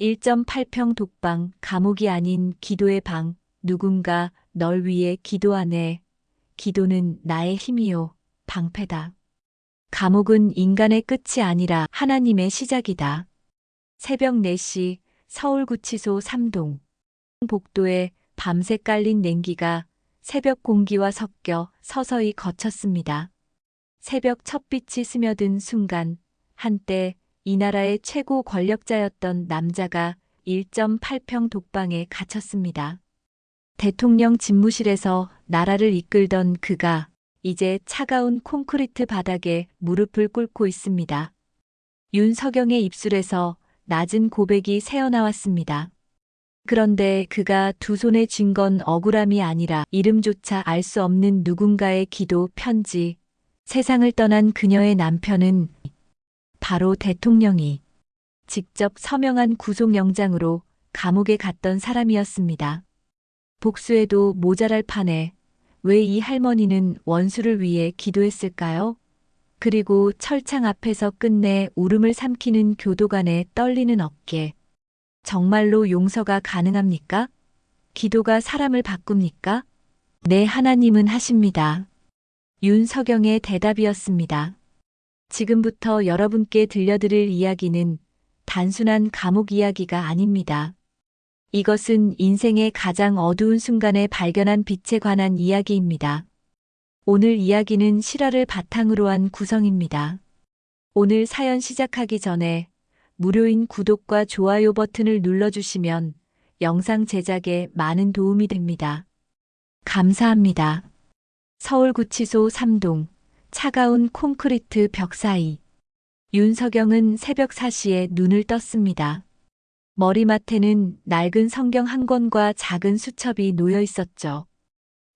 1.8평 독방, 감옥이 아닌 기도의 방, 누군가 널 위해 기도하네. 기도는 나의 힘이요, 방패다. 감옥은 인간의 끝이 아니라 하나님의 시작이다. 새벽 4시 서울구치소 3동. 복도에 밤새 깔린 냉기가 새벽 공기와 섞여 서서히 걷혔습니다. 새벽 첫빛이 스며든 순간, 한때 이 나라의 최고 권력자였던 남자가 1.8평 독방에 갇혔습니다. 대통령 집무실에서 나라를 이끌던 그가 이제 차가운 콘크리트 바닥에 무릎을 꿇고 있습니다. 윤석영의 입술에서 낮은 고백이 새어나왔습니다. 그런데 그가 두 손에 쥔 건 억울함이 아니라 이름조차 알 수 없는 누군가의 기도 편지. 세상을 떠난 그녀의 남편은 바로 대통령이 직접 서명한 구속영장으로 감옥에 갔던 사람이었습니다. 복수해도 모자랄 판에 왜 이 할머니는 원수를 위해 기도했을까요? 그리고 철창 앞에서 끝내 울음을 삼키는 교도관의 떨리는 어깨. 정말로 용서가 가능합니까? 기도가 사람을 바꿉니까? 네, 하나님은 하십니다. 윤석영의 대답이었습니다. 지금부터 여러분께 들려드릴 이야기는 단순한 감옥 이야기가 아닙니다. 이것은 인생의 가장 어두운 순간에 발견한 빛에 관한 이야기입니다. 오늘 이야기는 실화를 바탕으로 한 구성입니다. 오늘 사연 시작하기 전에 무료인 구독과 좋아요 버튼을 눌러주시면 영상 제작에 많은 도움이 됩니다. 감사합니다. 서울구치소 3동, 차가운 콘크리트 벽 사이. 윤석영은 새벽 4시에 눈을 떴습니다. 머리맡에는 낡은 성경 한 권과 작은 수첩이 놓여 있었죠.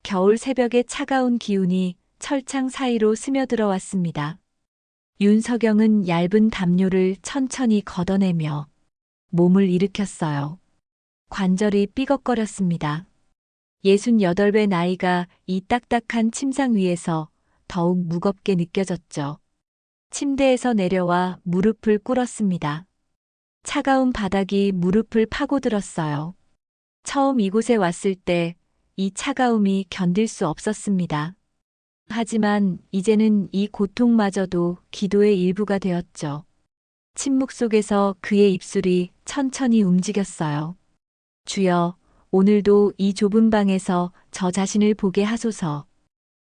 겨울 새벽의 차가운 기운이 철창 사이로 스며들어 왔습니다. 윤석영은 얇은 담요를 천천히 걷어내며 몸을 일으켰어요. 관절이 삐걱거렸습니다. 68배 나이가 이 딱딱한 침상 위에서 더욱 무겁게 느껴졌죠. 침대에서 내려와 무릎을 꿇었습니다. 차가운 바닥이 무릎을 파고들었어요. 처음 이곳에 왔을 때 이 차가움이 견딜 수 없었습니다. 하지만 이제는 이 고통마저도 기도의 일부가 되었죠. 침묵 속에서 그의 입술이 천천히 움직였어요. 주여, 오늘도 이 좁은 방에서 저 자신을 보게 하소서.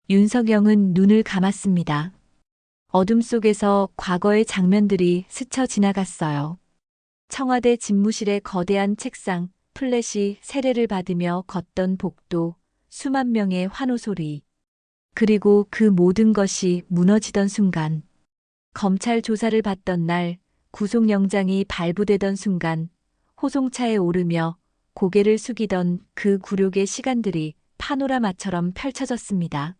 윤석영은 눈을 감았습니다. 어둠 속에서 과거의 장면들이 스쳐 지나갔어요. 청와대 집무실의 거대한 책상, 플랫이 세례를 받으며 걷던 복도, 수만 명의 환호 소리. 그리고 그 모든 것이 무너지던 순간. 검찰 조사를 받던 날, 구속영장이 발부되던 순간, 호송차에 오르며 고개를 숙이던 그 굴욕의 시간들이 파노라마처럼 펼쳐졌습니다.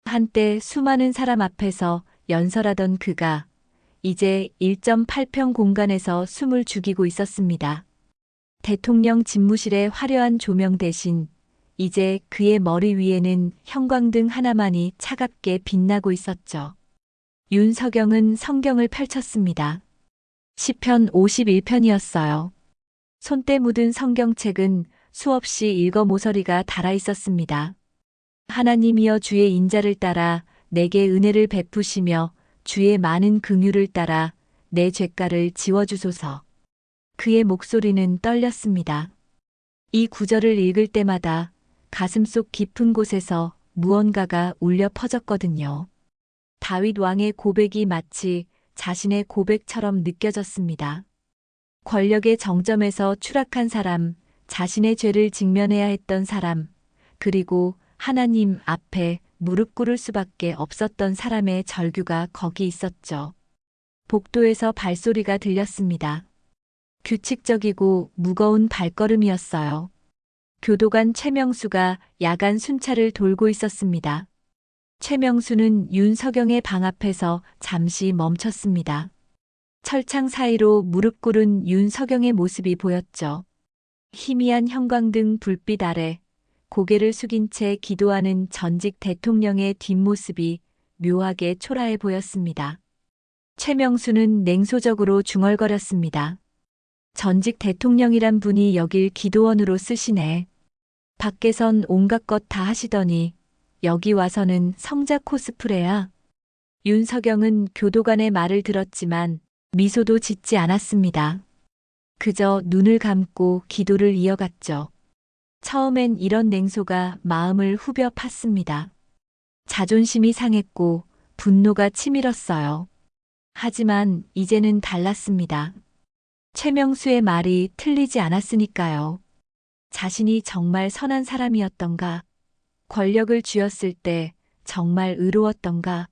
한때 수많은 사람 앞에서 연설하던 그가 이제 1.8평 공간에서 숨을 죽이고 있었습니다. 대통령 집무실의 화려한 조명 대신 이제 그의 머리 위에는 형광등 하나만이 차갑게 빛나고 있었죠. 윤석영은 성경을 펼쳤습니다. 시편 51편이었어요. 손때 묻은 성경책은 수없이 읽어 모서리가 달아 있었습니다. 하나님이여 주의 인자를 따라 내게 은혜를 베푸시며 주의 많은 긍휼을 따라 내 죄가를 지워주소서. 그의 목소리는 떨렸습니다. 이 구절을 읽을 때마다 가슴속 깊은 곳에서 무언가가 울려 퍼졌거든요. 다윗 왕의 고백이 마치 자신의 고백처럼 느껴졌습니다. 권력의 정점에서 추락한 사람, 자신의 죄를 직면해야 했던 사람, 그리고 하나님 앞에 무릎 꿇을 수밖에 없었던 사람의 절규가 거기 있었죠. 복도에서 발소리가 들렸습니다. 규칙적이고 무거운 발걸음이었어요. 교도관 최명수가 야간 순찰을 돌고 있었습니다. 최명수는 윤석영의 방 앞에서 잠시 멈췄습니다. 철창 사이로 무릎 꿇은 윤석영의 모습이 보였죠. 희미한 형광등 불빛 아래 고개를 숙인 채 기도하는 전직 대통령의 뒷모습이 묘하게 초라해 보였습니다. 최명수는 냉소적으로 중얼거렸습니다. 전직 대통령이란 분이 여길 기도원으로 쓰시네. 밖에선 온갖 것 다 하시더니 여기 와서는 성자 코스프레야. 윤석영은 교도관의 말을 들었지만 미소도 짓지 않았습니다. 그저 눈을 감고 기도를 이어갔죠. 처음엔 이런 냉소가 마음을 후벼 팠습니다. 자존심이 상했고 분노가 치밀었어요. 하지만 이제는 달랐습니다. 최명수의 말이 틀리지 않았으니까요. 자신이 정말 선한 사람이었던가? 권력을 쥐었을 때 정말 의로웠던가?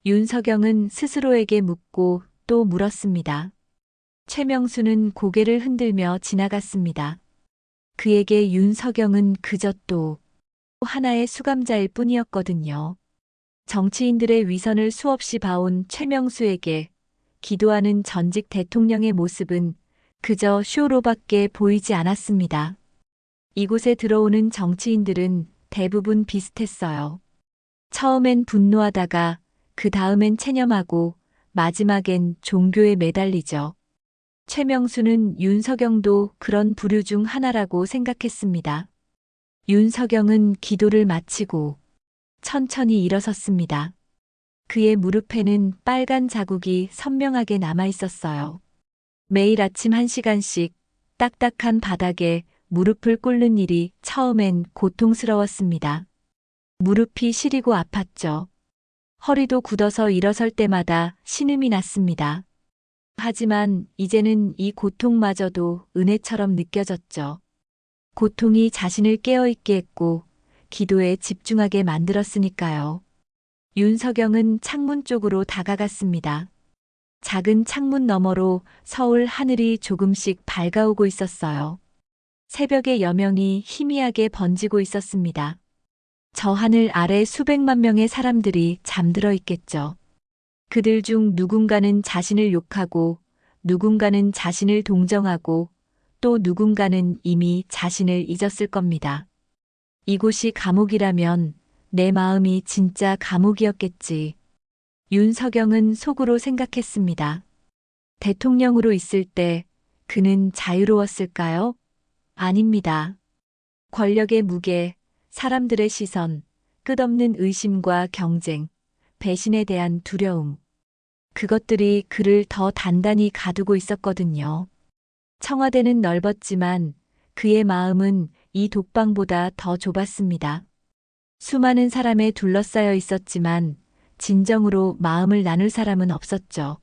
윤석영은 스스로에게 묻고 또 물었습니다. 최명수는 고개를 흔들며 지나갔습니다. 그에게 윤석영은 그저 또 하나의 수감자일 뿐이었거든요. 정치인들의 위선을 수없이 봐온 최명수에게 기도하는 전직 대통령의 모습은 그저 쇼로밖에 보이지 않았습니다. 이곳에 들어오는 정치인들은 대부분 비슷했어요. 처음엔 분노하다가 그 다음엔 체념하고 마지막엔 종교에 매달리죠. 최명수는 윤석영도 그런 부류 중 하나라고 생각했습니다. 윤석영은 기도를 마치고 천천히 일어섰습니다. 그의 무릎에는 빨간 자국이 선명하게 남아 있었어요. 매일 아침 1시간씩 딱딱한 바닥에 무릎을 꿇는 일이 처음엔 고통스러웠습니다. 무릎이 시리고 아팠죠. 허리도 굳어서 일어설 때마다 신음이 났습니다. 하지만 이제는 이 고통마저도 은혜처럼 느껴졌죠. 고통이 자신을 깨어있게 했고 기도에 집중하게 만들었으니까요. 윤석영은 창문 쪽으로 다가갔습니다. 작은 창문 너머로 서울 하늘이 조금씩 밝아오고 있었어요. 새벽의 여명이 희미하게 번지고 있었습니다. 저 하늘 아래 수백만 명의 사람들이 잠들어 있겠죠. 그들 중 누군가는 자신을 욕하고 누군가는 자신을 동정하고 또 누군가는 이미 자신을 잊었을 겁니다. 이곳이 감옥이라면 내 마음이 진짜 감옥이었겠지. 윤석영은 속으로 생각했습니다. 대통령으로 있을 때 그는 자유로웠을까요? 아닙니다. 권력의 무게, 사람들의 시선, 끝없는 의심과 경쟁, 배신에 대한 두려움. 그것들이 그를 더 단단히 가두고 있었거든요. 청와대는 넓었지만 그의 마음은 이 독방보다 더 좁았습니다. 수많은 사람에 둘러싸여 있었지만 진정으로 마음을 나눌 사람은 없었죠.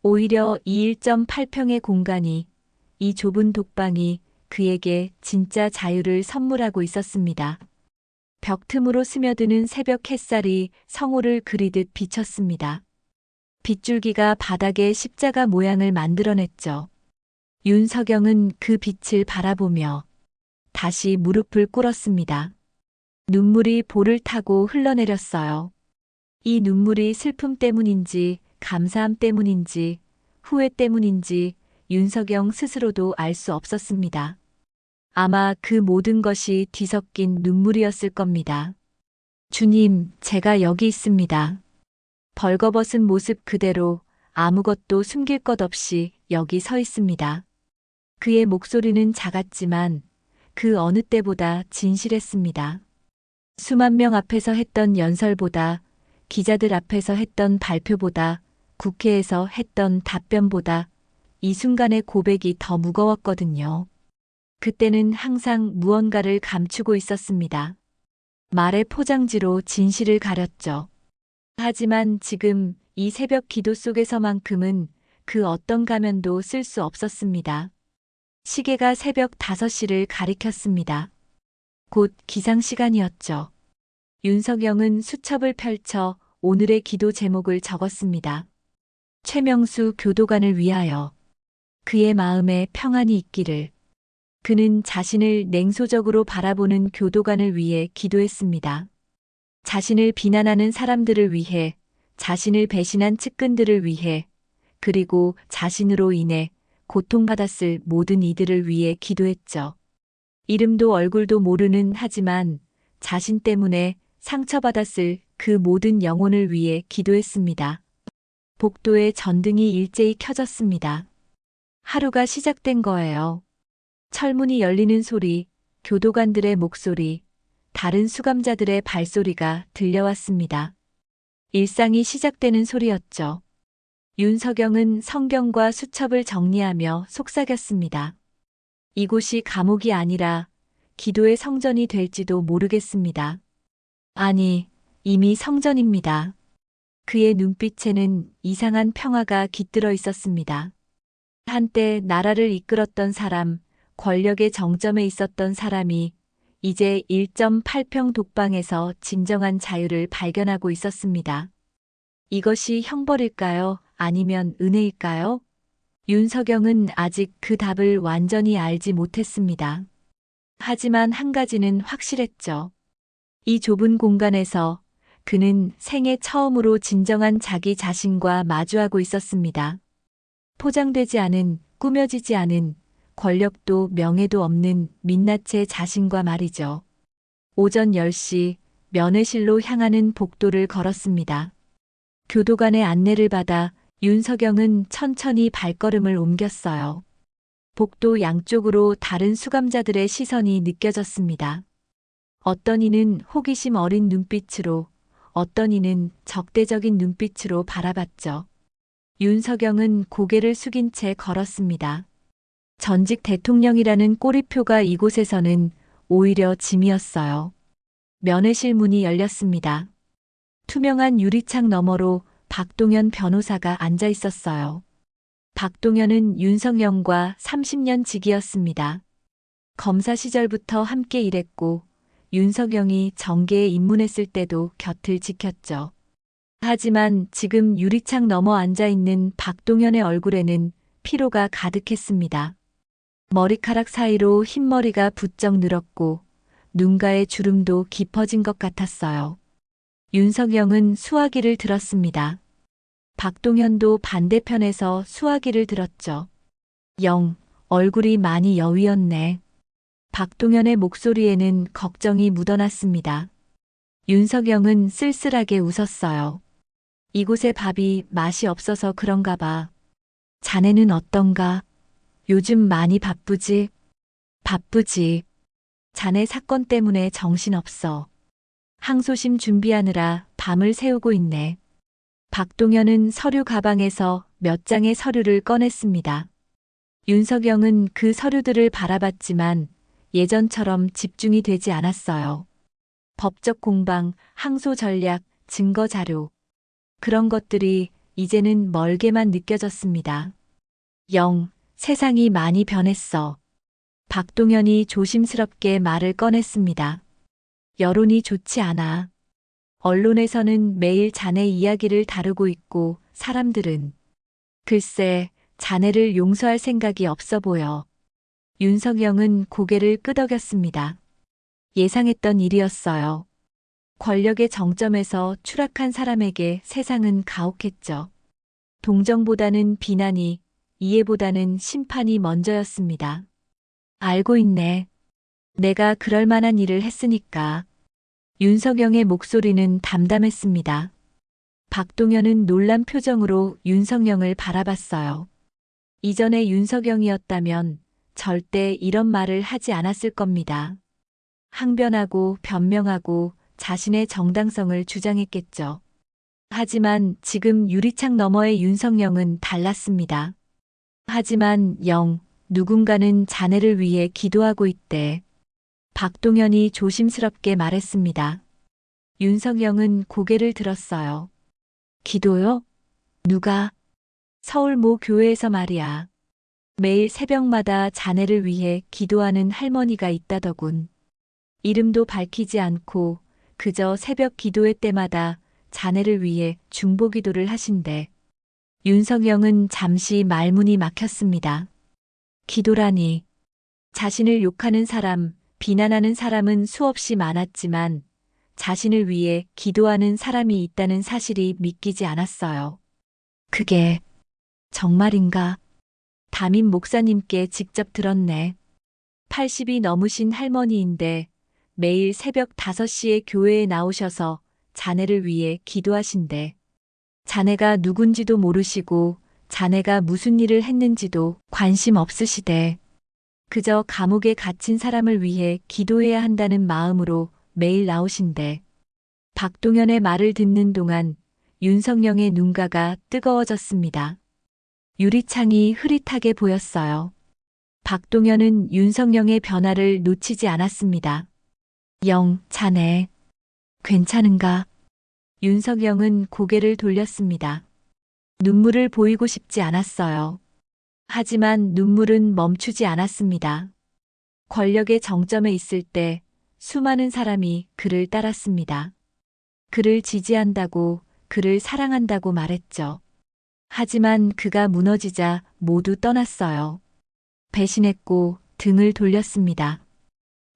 오히려 이 1.8평의 공간이, 이 좁은 독방이 그에게 진짜 자유를 선물하고 있었습니다. 벽 틈으로 스며드는 새벽 햇살이 성호를 그리듯 비쳤습니다. 빗줄기가 바닥에 십자가 모양을 만들어냈죠. 윤석영은 그 빛을 바라보며 다시 무릎을 꿇었습니다. 눈물이 볼을 타고 흘러내렸어요. 이 눈물이 슬픔 때문인지 감사함 때문인지 후회 때문인지 윤석영 스스로도 알 수 없었습니다. 아마 그 모든 것이 뒤섞인 눈물이었을 겁니다. 주님, 제가 여기 있습니다. 벌거벗은 모습 그대로 아무것도 숨길 것 없이 여기 서 있습니다. 그의 목소리는 작았지만 그 어느 때보다 진실했습니다. 수만 명 앞에서 했던 연설보다, 기자들 앞에서 했던 발표보다, 국회에서 했던 답변보다 이 순간의 고백이 더 무거웠거든요. 그때는 항상 무언가를 감추고 있었습니다. 말의 포장지로 진실을 가렸죠. 하지만 지금 이 새벽 기도 속에서만큼은 그 어떤 가면도 쓸 수 없었습니다. 시계가 새벽 5시를 가리켰습니다. 곧 기상시간이었죠. 윤석영은 수첩을 펼쳐 오늘의 기도 제목을 적었습니다. 최명수 교도관을 위하여. 그의 마음에 평안이 있기를. 그는 자신을 냉소적으로 바라보는 교도관을 위해 기도했습니다. 자신을 비난하는 사람들을 위해, 자신을 배신한 측근들을 위해, 그리고 자신으로 인해 고통받았을 모든 이들을 위해 기도했죠. 이름도 얼굴도 모르는 하지만 자신 때문에 상처받았을 그 모든 영혼을 위해 기도했습니다. 복도에 전등이 일제히 켜졌습니다. 하루가 시작된 거예요. 철문이 열리는 소리, 교도관들의 목소리, 다른 수감자들의 발소리가 들려왔습니다. 일상이 시작되는 소리였죠. 윤석영은 성경과 수첩을 정리하며 속삭였습니다. 이곳이 감옥이 아니라 기도의 성전이 될지도 모르겠습니다. 아니, 이미 성전입니다. 그의 눈빛에는 이상한 평화가 깃들어 있었습니다. 한때 나라를 이끌었던 사람, 권력의 정점에 있었던 사람이 이제 1.8평 독방에서 진정한 자유를 발견하고 있었습니다. 이것이 형벌일까요? 아니면 은혜일까요? 윤석영은 아직 그 답을 완전히 알지 못했습니다. 하지만 한 가지는 확실했죠. 이 좁은 공간에서 그는 생애 처음으로 진정한 자기 자신과 마주하고 있었습니다. 포장되지 않은, 꾸며지지 않은, 권력도 명예도 없는 민낯의 자신과 말이죠. 오전 10시 면회실로 향하는 복도를 걸었습니다. 교도관의 안내를 받아 윤석영은 천천히 발걸음을 옮겼어요. 복도 양쪽으로 다른 수감자들의 시선이 느껴졌습니다. 어떤 이는 호기심 어린 눈빛으로, 어떤 이는 적대적인 눈빛으로 바라봤죠. 윤석영은 고개를 숙인 채 걸었습니다. 전직 대통령이라는 꼬리표가 이곳에서는 오히려 짐이었어요. 면회실 문이 열렸습니다. 투명한 유리창 너머로 박동현 변호사가 앉아 있었어요. 박동현은 윤석영과 30년 지기였습니다. 검사 시절부터 함께 일했고 윤석영이 정계에 입문했을 때도 곁을 지켰죠. 하지만 지금 유리창 너머 앉아 있는 박동현의 얼굴에는 피로가 가득했습니다. 머리카락 사이로 흰머리가 부쩍 늘었고 눈가의 주름도 깊어진 것 같았어요. 윤석영은 수화기를 들었습니다. 박동현도 반대편에서 수화기를 들었죠. 얼굴이 많이 여위었네. 박동현의 목소리에는 걱정이 묻어났습니다. 윤석영은 쓸쓸하게 웃었어요. 이곳의 밥이 맛이 없어서 그런가 봐. 자네는 어떤가? 요즘 많이 바쁘지? 바쁘지. 자네 사건 때문에 정신없어. 항소심 준비하느라 밤을 새우고 있네. 박동현은 서류 가방에서 몇 장의 서류를 꺼냈습니다. 윤석영은 그 서류들을 바라봤지만 예전처럼 집중이 되지 않았어요. 법적 공방, 항소 전략, 증거 자료. 그런 것들이 이제는 멀게만 느껴졌습니다. 세상이 많이 변했어. 박동현이 조심스럽게 말을 꺼냈습니다. 여론이 좋지 않아. 언론에서는 매일 자네 이야기를 다루고 있고 사람들은 글쎄 자네를 용서할 생각이 없어 보여. 윤석영은 고개를 끄덕였습니다. 예상했던 일이었어요. 권력의 정점에서 추락한 사람에게 세상은 가혹했죠. 동정보다는 비난이, 이해보다는 심판이 먼저였습니다. 알고 있네. 내가 그럴 만한 일을 했으니까. 윤석영의 목소리는 담담했습니다. 박동현은 놀란 표정으로 윤석영을 바라봤어요. 이전의 윤석영이었다면 절대 이런 말을 하지 않았을 겁니다. 항변하고 변명하고 자신의 정당성을 주장했겠죠. 하지만 지금 유리창 너머의 윤석영은 달랐습니다. 하지만 누군가는 자네를 위해 기도하고 있대. 박동현이 조심스럽게 말했습니다. 윤석영은 고개를 들었어요. 기도요? 누가? 서울 모 교회에서 말이야. 매일 새벽마다 자네를 위해 기도하는 할머니가 있다더군. 이름도 밝히지 않고 그저 새벽 기도회 때마다 자네를 위해 중보기도를 하신대. 윤석영은 잠시 말문이 막혔습니다. 기도라니. 자신을 욕하는 사람, 비난하는 사람은 수없이 많았지만 자신을 위해 기도하는 사람이 있다는 사실이 믿기지 않았어요. 그게 정말인가? 담임 목사님께 직접 들었네. 80이 넘으신 할머니인데 매일 새벽 5시에 교회에 나오셔서 자네를 위해 기도하신대. 자네가 누군지도 모르시고 자네가 무슨 일을 했는지도 관심 없으시대. 그저 감옥에 갇힌 사람을 위해 기도해야 한다는 마음으로 매일 나오신대. 박동현의 말을 듣는 동안 윤석영의 눈가가 뜨거워졌습니다. 유리창이 흐릿하게 보였어요. 박동현은 윤석영의 변화를 놓치지 않았습니다. 영, 자네, 괜찮은가? 윤석영은 고개를 돌렸습니다. 눈물을 보이고 싶지 않았어요. 하지만 눈물은 멈추지 않았습니다. 권력의 정점에 있을 때 수많은 사람이 그를 따랐습니다. 그를 지지한다고, 그를 사랑한다고 말했죠. 하지만 그가 무너지자 모두 떠났어요. 배신했고 등을 돌렸습니다.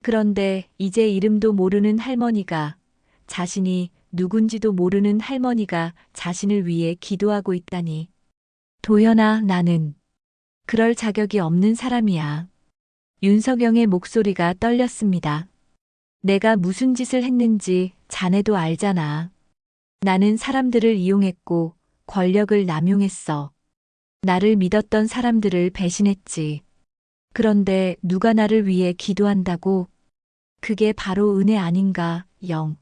그런데 이제 이름도 모르는 할머니가, 자신이 누군지도 모르는 할머니가 자신을 위해 기도하고 있다니. 도연아, 나는 그럴 자격이 없는 사람이야. 윤석영의 목소리가 떨렸습니다. 내가 무슨 짓을 했는지 자네도 알잖아. 나는 사람들을 이용했고 권력을 남용했어. 나를 믿었던 사람들을 배신했지. 그런데 누가 나를 위해 기도한다고? 그게 바로 은혜 아닌가, 영.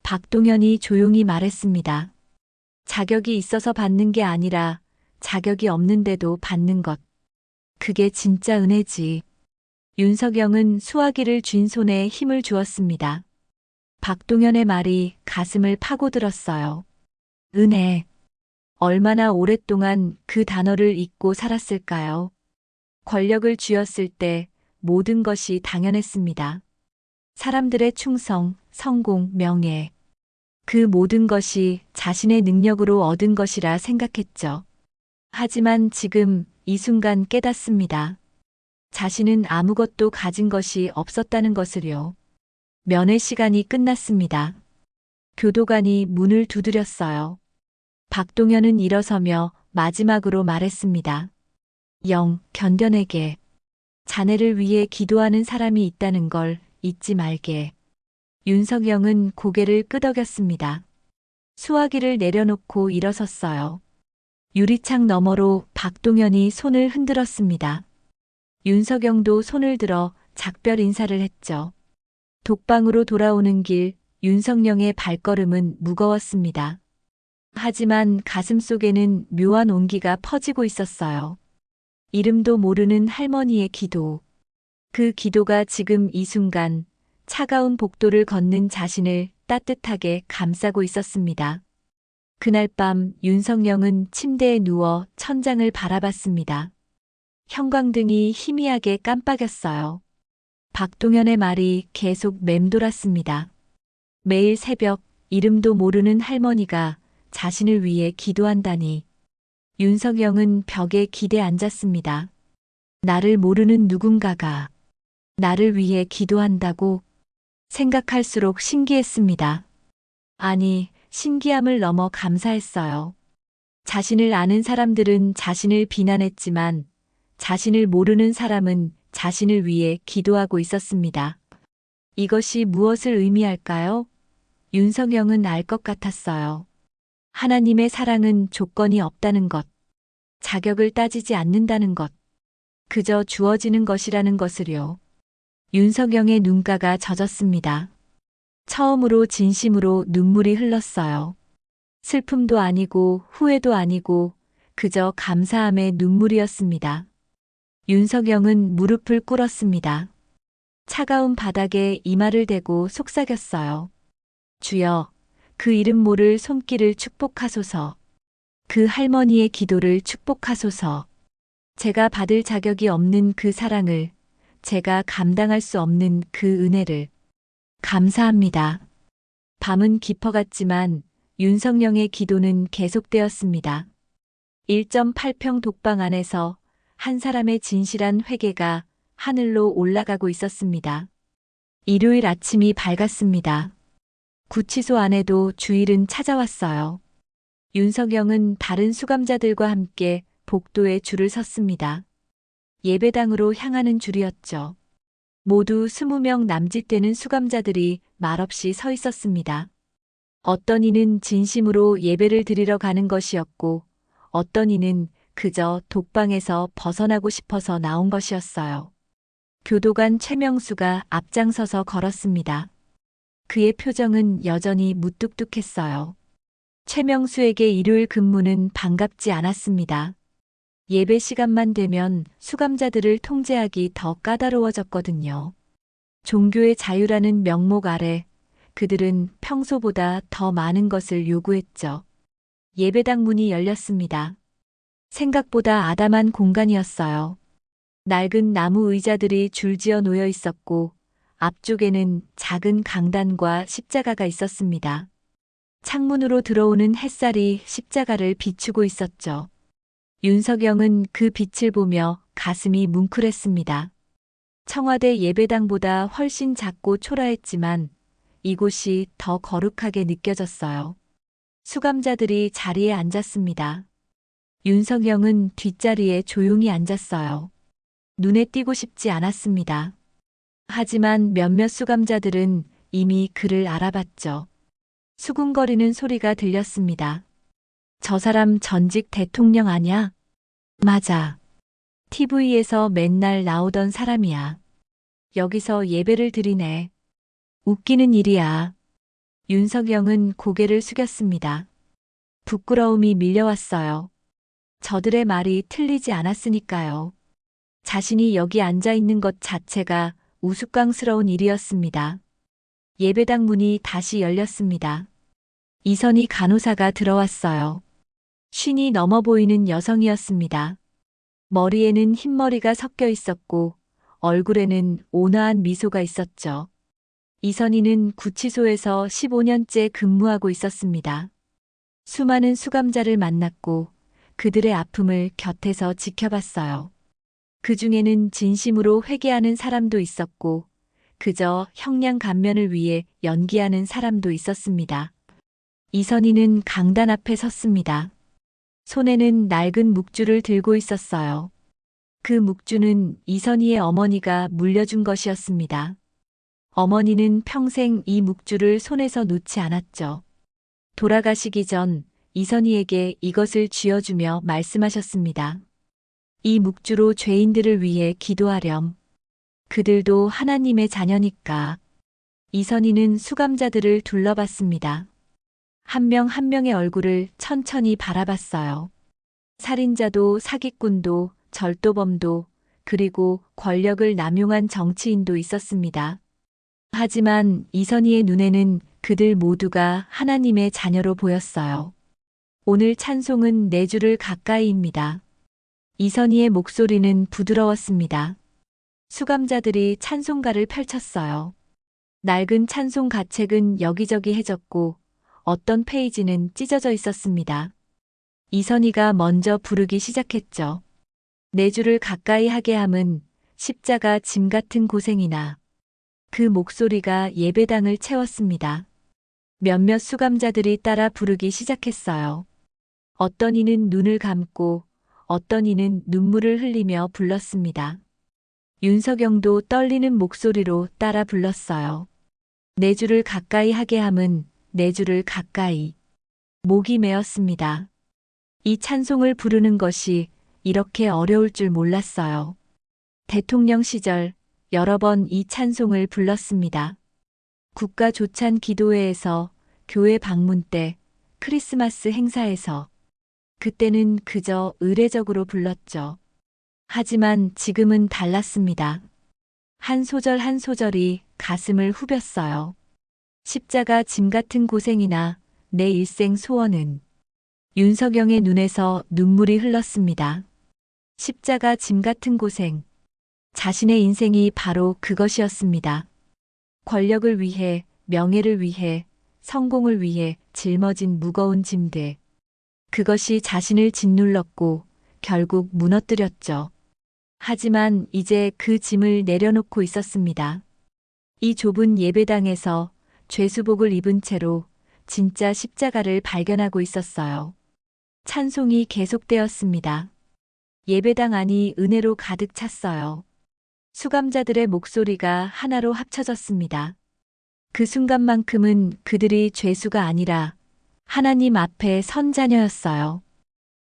박동현이 조용히 말했습니다. 자격이 있어서 받는 게 아니라 자격이 없는데도 받는 것. 그게 진짜 은혜지. 윤석영은 수화기를 쥔 손에 힘을 주었습니다. 박동현의 말이 가슴을 파고들었어요. 은혜. 얼마나 오랫동안 그 단어를 잊고 살았을까요? 권력을 쥐었을 때 모든 것이 당연했습니다. 사람들의 충성, 성공, 명예. 그 모든 것이 자신의 능력으로 얻은 것이라 생각했죠. 하지만 지금 이 순간 깨닫습니다. 자신은 아무것도 가진 것이 없었다는 것을요. 면회 시간이 끝났습니다. 교도관이 문을 두드렸어요. 박동현은 일어서며 마지막으로 말했습니다. 영, 견뎌내게. 자네를 위해 기도하는 사람이 있다는 걸 잊지 말게. 윤석영은 고개를 끄덕였습니다. 수화기를 내려놓고 일어섰어요. 유리창 너머로 박동현이 손을 흔들었습니다. 윤석영도 손을 들어 작별 인사를 했죠. 독방으로 돌아오는 길, 윤석영의 발걸음은 무거웠습니다. 하지만 가슴 속에는 묘한 온기가 퍼지고 있었어요. 이름도 모르는 할머니의 기도. 그 기도가 지금 이 순간 차가운 복도를 걷는 자신을 따뜻하게 감싸고 있었습니다. 그날 밤 윤석영은 침대에 누워 천장을 바라봤습니다. 형광등이 희미하게 깜빡였어요. 박동현의 말이 계속 맴돌았습니다. 매일 새벽 이름도 모르는 할머니가 자신을 위해 기도한다니. 윤석영은 벽에 기대 앉았습니다. 나를 모르는 누군가가 나를 위해 기도한다고 생각할수록 신기했습니다. 아니, 신기함을 넘어 감사했어요. 자신을 아는 사람들은 자신을 비난했지만 자신을 모르는 사람은 자신을 위해 기도하고 있었습니다. 이것이 무엇을 의미할까요? 윤석영은 알 것 같았어요. 하나님의 사랑은 조건이 없다는 것, 자격을 따지지 않는다는 것, 그저 주어지는 것이라는 것을요. 윤석영의 눈가가 젖었습니다. 처음으로 진심으로 눈물이 흘렀어요. 슬픔도 아니고 후회도 아니고 그저 감사함의 눈물이었습니다. 윤석영은 무릎을 꿇었습니다. 차가운 바닥에 이마를 대고 속삭였어요. 주여, 그 이름 모를 손길을 축복하소서. 그 할머니의 기도를 축복하소서. 제가 받을 자격이 없는 그 사랑을, 제가 감당할 수 없는 그 은혜를. 감사합니다. 밤은 깊어갔지만 윤석영의 기도는 계속되었습니다. 1.8평 독방 안에서 한 사람의 진실한 회개가 하늘로 올라가고 있었습니다. 일요일 아침이 밝았습니다. 구치소 안에도 주일은 찾아왔어요. 윤석영은 다른 수감자들과 함께 복도에 줄을 섰습니다. 예배당으로 향하는 줄이었죠. 모두 20명 남짓 되는 수감자들이 말없이 서 있었습니다. 어떤 이는 진심으로 예배를 드리러 가는 것이었고, 어떤 이는 그저 독방에서 벗어나고 싶어서 나온 것이었어요. 교도관 최명수가 앞장서서 걸었습니다. 그의 표정은 여전히 무뚝뚝했어요. 최명수에게 일요일 근무는 반갑지 않았습니다. 예배 시간만 되면 수감자들을 통제하기 더 까다로워졌거든요. 종교의 자유라는 명목 아래 그들은 평소보다 더 많은 것을 요구했죠. 예배당 문이 열렸습니다. 생각보다 아담한 공간이었어요. 낡은 나무 의자들이 줄지어 놓여 있었고 앞쪽에는 작은 강단과 십자가가 있었습니다. 창문으로 들어오는 햇살이 십자가를 비추고 있었죠. 윤석영은 그 빛을 보며 가슴이 뭉클했습니다. 청와대 예배당보다 훨씬 작고 초라했지만 이곳이 더 거룩하게 느껴졌어요. 수감자들이 자리에 앉았습니다. 윤석영은 뒷자리에 조용히 앉았어요. 눈에 띄고 싶지 않았습니다. 하지만 몇몇 수감자들은 이미 그를 알아봤죠. 수군거리는 소리가 들렸습니다. 저 사람 전직 대통령 아냐? 맞아. TV에서 맨날 나오던 사람이야. 여기서 예배를 드리네. 웃기는 일이야. 윤석영은 고개를 숙였습니다. 부끄러움이 밀려왔어요. 저들의 말이 틀리지 않았으니까요. 자신이 여기 앉아 있는 것 자체가 우스꽝스러운 일이었습니다. 예배당 문이 다시 열렸습니다. 이선희 간호사가 들어왔어요. 쉰이 넘어 보이는 여성이었습니다. 머리에는 흰머리가 섞여 있었고 얼굴에는 온화한 미소가 있었죠. 이선희는 구치소에서 15년째 근무하고 있었습니다. 수많은 수감자를 만났고 그들의 아픔을 곁에서 지켜봤어요. 그 중에는 진심으로 회개하는 사람도 있었고 그저 형량 감면을 위해 연기하는 사람도 있었습니다. 이선희는 강단 앞에 섰습니다. 손에는 낡은 묵주를 들고 있었어요. 그 묵주는 이선희의 어머니가 물려준 것이었습니다. 어머니는 평생 이 묵주를 손에서 놓지 않았죠. 돌아가시기 전 이선희에게 이것을 쥐어주며 말씀하셨습니다. 이 묵주로 죄인들을 위해 기도하렴. 그들도 하나님의 자녀니까. 이선희는 수감자들을 둘러봤습니다. 한 명 한 명의 얼굴을 천천히 바라봤어요. 살인자도 사기꾼도 절도범도 그리고 권력을 남용한 정치인도 있었습니다. 하지만 이선희의 눈에는 그들 모두가 하나님의 자녀로 보였어요. 오늘 찬송은 네 주를 가까이입니다. 이선희의 목소리는 부드러웠습니다. 수감자들이 찬송가를 펼쳤어요. 낡은 찬송 가책은 여기저기 해졌고 어떤 페이지는 찢어져 있었습니다. 이선희가 먼저 부르기 시작했죠. 네 주를 가까이 하게 함은 십자가 짐 같은 고생이나. 그 목소리가 예배당을 채웠습니다. 몇몇 수감자들이 따라 부르기 시작했어요. 어떤 이는 눈을 감고 어떤 이는 눈물을 흘리며 불렀습니다. 윤석영도 떨리는 목소리로 따라 불렀어요. 네 주를 가까이 하게 함은 네 주를 가까이. 목이 메었습니다. 이 찬송을 부르는 것이 이렇게 어려울 줄 몰랐어요. 대통령 시절 여러 번 이 찬송을 불렀습니다. 국가 조찬 기도회에서, 교회 방문 때, 크리스마스 행사에서. 그때는 그저 의례적으로 불렀죠. 하지만 지금은 달랐습니다. 한 소절 한 소절이 가슴을 후볐어요. 십자가 짐 같은 고생이나 내 일생 소원은. 윤석영의 눈에서 눈물이 흘렀습니다. 십자가 짐 같은 고생. 자신의 인생이 바로 그것이었습니다. 권력을 위해, 명예를 위해, 성공을 위해 짊어진 무거운 짐들. 그것이 자신을 짓눌렀고 결국 무너뜨렸죠. 하지만 이제 그 짐을 내려놓고 있었습니다. 이 좁은 예배당에서 죄수복을 입은 채로 진짜 십자가를 발견하고 있었어요. 찬송이 계속되었습니다. 예배당 안이 은혜로 가득 찼어요. 수감자들의 목소리가 하나로 합쳐졌습니다. 그 순간만큼은 그들이 죄수가 아니라 하나님 앞에 선 자녀였어요.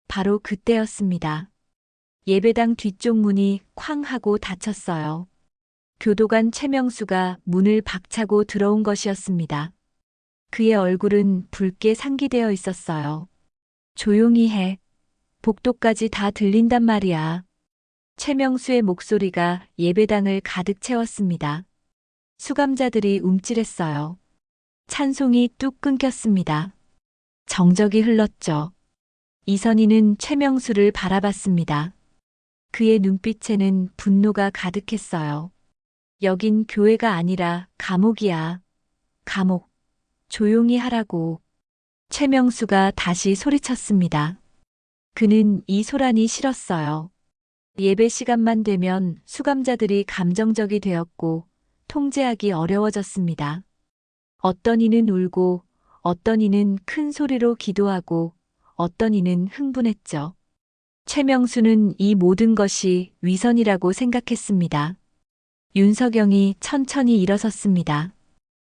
바로 그때였습니다. 예배당 뒤쪽 문이 쾅 하고 닫혔어요. 교도관 최명수가 문을 박차고 들어온 것이었습니다. 그의 얼굴은 붉게 상기되어 있었어요. 조용히 해. 복도까지 다 들린단 말이야. 최명수의 목소리가 예배당을 가득 채웠습니다. 수감자들이 움찔했어요. 찬송이 뚝 끊겼습니다. 정적이 흘렀죠. 이선희는 최명수를 바라봤습니다. 그의 눈빛에는 분노가 가득했어요. 여긴 교회가 아니라 감옥이야. 감옥. 조용히 하라고. 최명수가 다시 소리쳤습니다. 그는 이 소란이 싫었어요. 예배 시간만 되면 수감자들이 감정적이 되었고 통제하기 어려워졌습니다. 어떤 이는 울고 어떤 이는 큰 소리로 기도하고 어떤 이는 흥분했죠. 최명수는 이 모든 것이 위선이라고 생각했습니다. 윤석영이 천천히 일어섰습니다.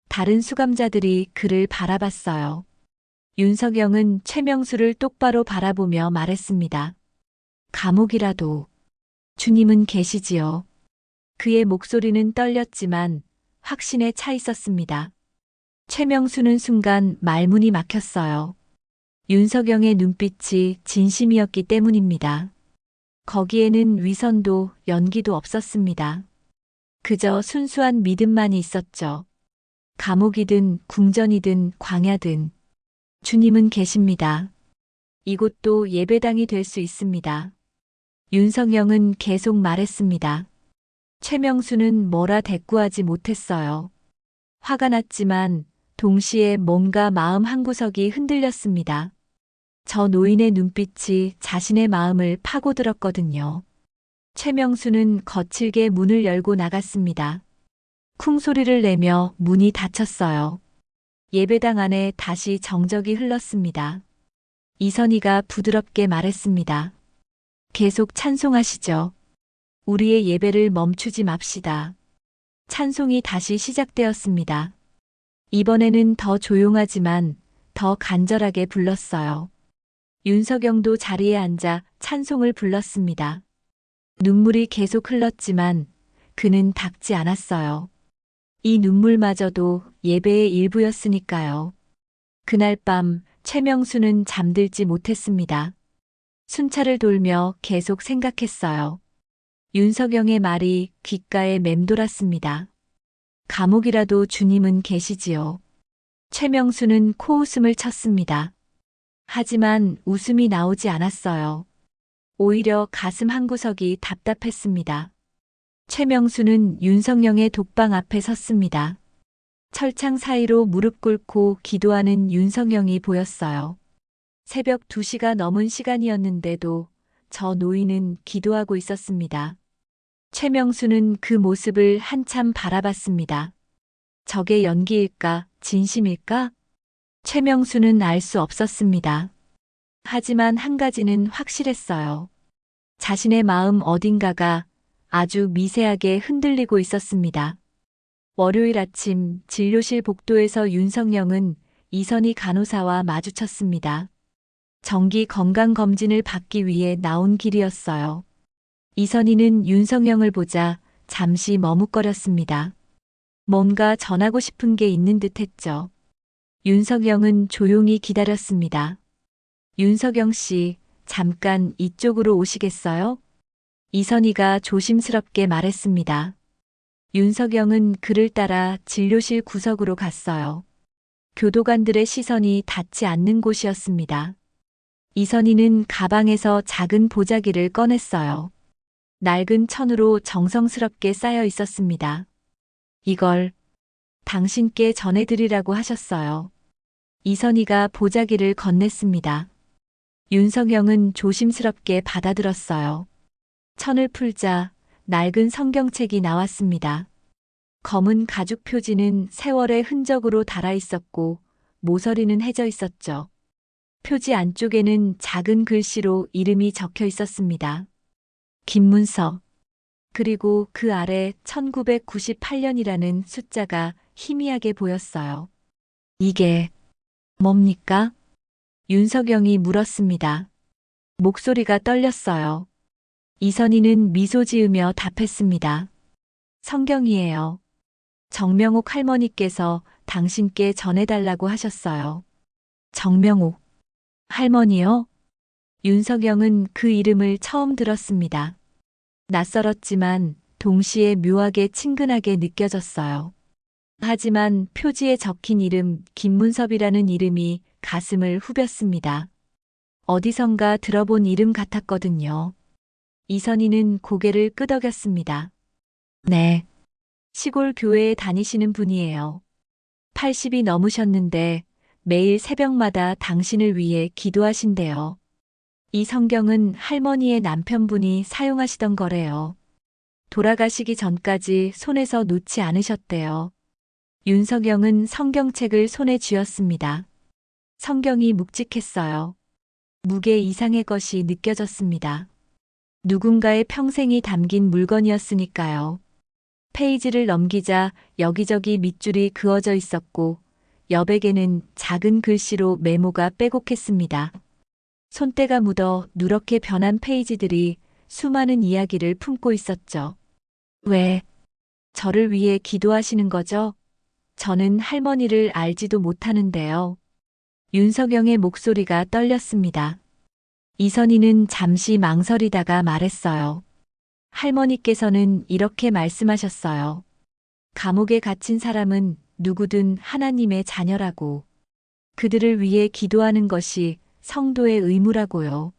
다른 수감자들이 그를 바라봤어요. 윤석영은 최명수를 똑바로 바라보며 말했습니다. 감옥이라도 주님은 계시지요. 그의 목소리는 떨렸지만 확신에 차 있었습니다. 최명수는 순간 말문이 막혔어요. 윤석영의 눈빛이 진심이었기 때문입니다. 거기에는 위선도 연기도 없었습니다. 그저 순수한 믿음만이 있었죠. 감옥이든 궁전이든 광야든 주님은 계십니다. 이곳도 예배당이 될 수 있습니다. 윤석영은 계속 말했습니다. 최명수는 뭐라 대꾸하지 못했어요. 화가 났지만 동시에 몸과 마음 한구석이 흔들렸습니다. 저 노인의 눈빛이 자신의 마음을 파고들었거든요. 최명수는 거칠게 문을 열고 나갔습니다. 쿵 소리를 내며 문이 닫혔어요. 예배당 안에 다시 정적이 흘렀습니다. 이선희가 부드럽게 말했습니다. 계속 찬송하시죠. 우리의 예배를 멈추지 맙시다. 찬송이 다시 시작되었습니다. 이번에는 더 조용하지만 더 간절하게 불렀어요. 윤석영도 자리에 앉아 찬송을 불렀습니다. 눈물이 계속 흘렀지만 그는 닦지 않았어요. 이 눈물마저도 예배의 일부였으니까요. 그날 밤 최명수는 잠들지 못했습니다. 순찰을 돌며 계속 생각했어요. 윤석영의 말이 귓가에 맴돌았습니다. 감옥이라도 주님은 계시지요. 최명수는 코웃음을 쳤습니다. 하지만 웃음이 나오지 않았어요. 오히려 가슴 한구석이 답답했습니다. 최명수는 윤석영의 독방 앞에 섰습니다. 철창 사이로 무릎 꿇고 기도하는 윤석영이 보였어요. 새벽 2시가 넘은 시간이었는데도 저 노인은 기도하고 있었습니다. 최명수는 그 모습을 한참 바라봤습니다. 저게 연기일까, 진심일까? 최명수는 알 수 없었습니다. 하지만 한 가지는 확실했어요. 자신의 마음 어딘가가 아주 미세하게 흔들리고 있었습니다. 월요일 아침 진료실 복도에서 윤석영은 이선희 간호사와 마주쳤습니다. 정기 건강검진을 받기 위해 나온 길이었어요. 이선희는 윤석영을 보자 잠시 머뭇거렸습니다. 뭔가 전하고 싶은 게 있는 듯 했죠. 윤석영은 조용히 기다렸습니다. 윤석영 씨, 잠깐 이쪽으로 오시겠어요? 이선희가 조심스럽게 말했습니다. 윤석영은 그를 따라 진료실 구석으로 갔어요. 교도관들의 시선이 닿지 않는 곳이었습니다. 이선희는 가방에서 작은 보자기를 꺼냈어요. 낡은 천으로 정성스럽게 쌓여 있었습니다. 이걸 당신께 전해드리라고 하셨어요. 이선희가 보자기를 건넸습니다. 윤석영은 조심스럽게 받아들었어요. 천을 풀자 낡은 성경책이 나왔습니다. 검은 가죽 표지는 세월의 흔적으로 달아 있었고 모서리는 해져 있었죠. 표지 안쪽에는 작은 글씨로 이름이 적혀 있었습니다. 김문석. 그리고 그 아래 1998년이라는 숫자가 희미하게 보였어요. 이게 뭡니까? 윤석영이 물었습니다. 목소리가 떨렸어요. 이선희는 미소 지으며 답했습니다. 성경이에요. 정명옥 할머니께서 당신께 전해달라고 하셨어요. 정명옥 할머니요? 윤석영은 그 이름을 처음 들었습니다. 낯설었지만 동시에 묘하게 친근하게 느껴졌어요. 하지만 표지에 적힌 이름 김문섭이라는 이름이 가슴을 후볐습니다. 어디선가 들어본 이름 같았거든요. 이선희는 고개를 끄덕였습니다. 네. 시골 교회에 다니시는 분이에요. 80이 넘으셨는데 매일 새벽마다 당신을 위해 기도하신대요. 이 성경은 할머니의 남편분이 사용하시던 거래요. 돌아가시기 전까지 손에서 놓지 않으셨대요. 윤석영은 성경책을 손에 쥐었습니다. 성경이 묵직했어요. 무게 이상의 것이 느껴졌습니다. 누군가의 평생이 담긴 물건이었으니까요. 페이지를 넘기자 여기저기 밑줄이 그어져 있었고 여백에는 작은 글씨로 메모가 빼곡했습니다. 손때가 묻어 누렇게 변한 페이지들이 수많은 이야기를 품고 있었죠. 왜? 저를 위해 기도하시는 거죠? 저는 할머니를 알지도 못하는데요. 윤석영의 목소리가 떨렸습니다. 이선희는 잠시 망설이다가 말했어요. 할머니께서는 이렇게 말씀하셨어요. 감옥에 갇힌 사람은 누구든 하나님의 자녀라고. 그들을 위해 기도하는 것이 성도의 의무라고요.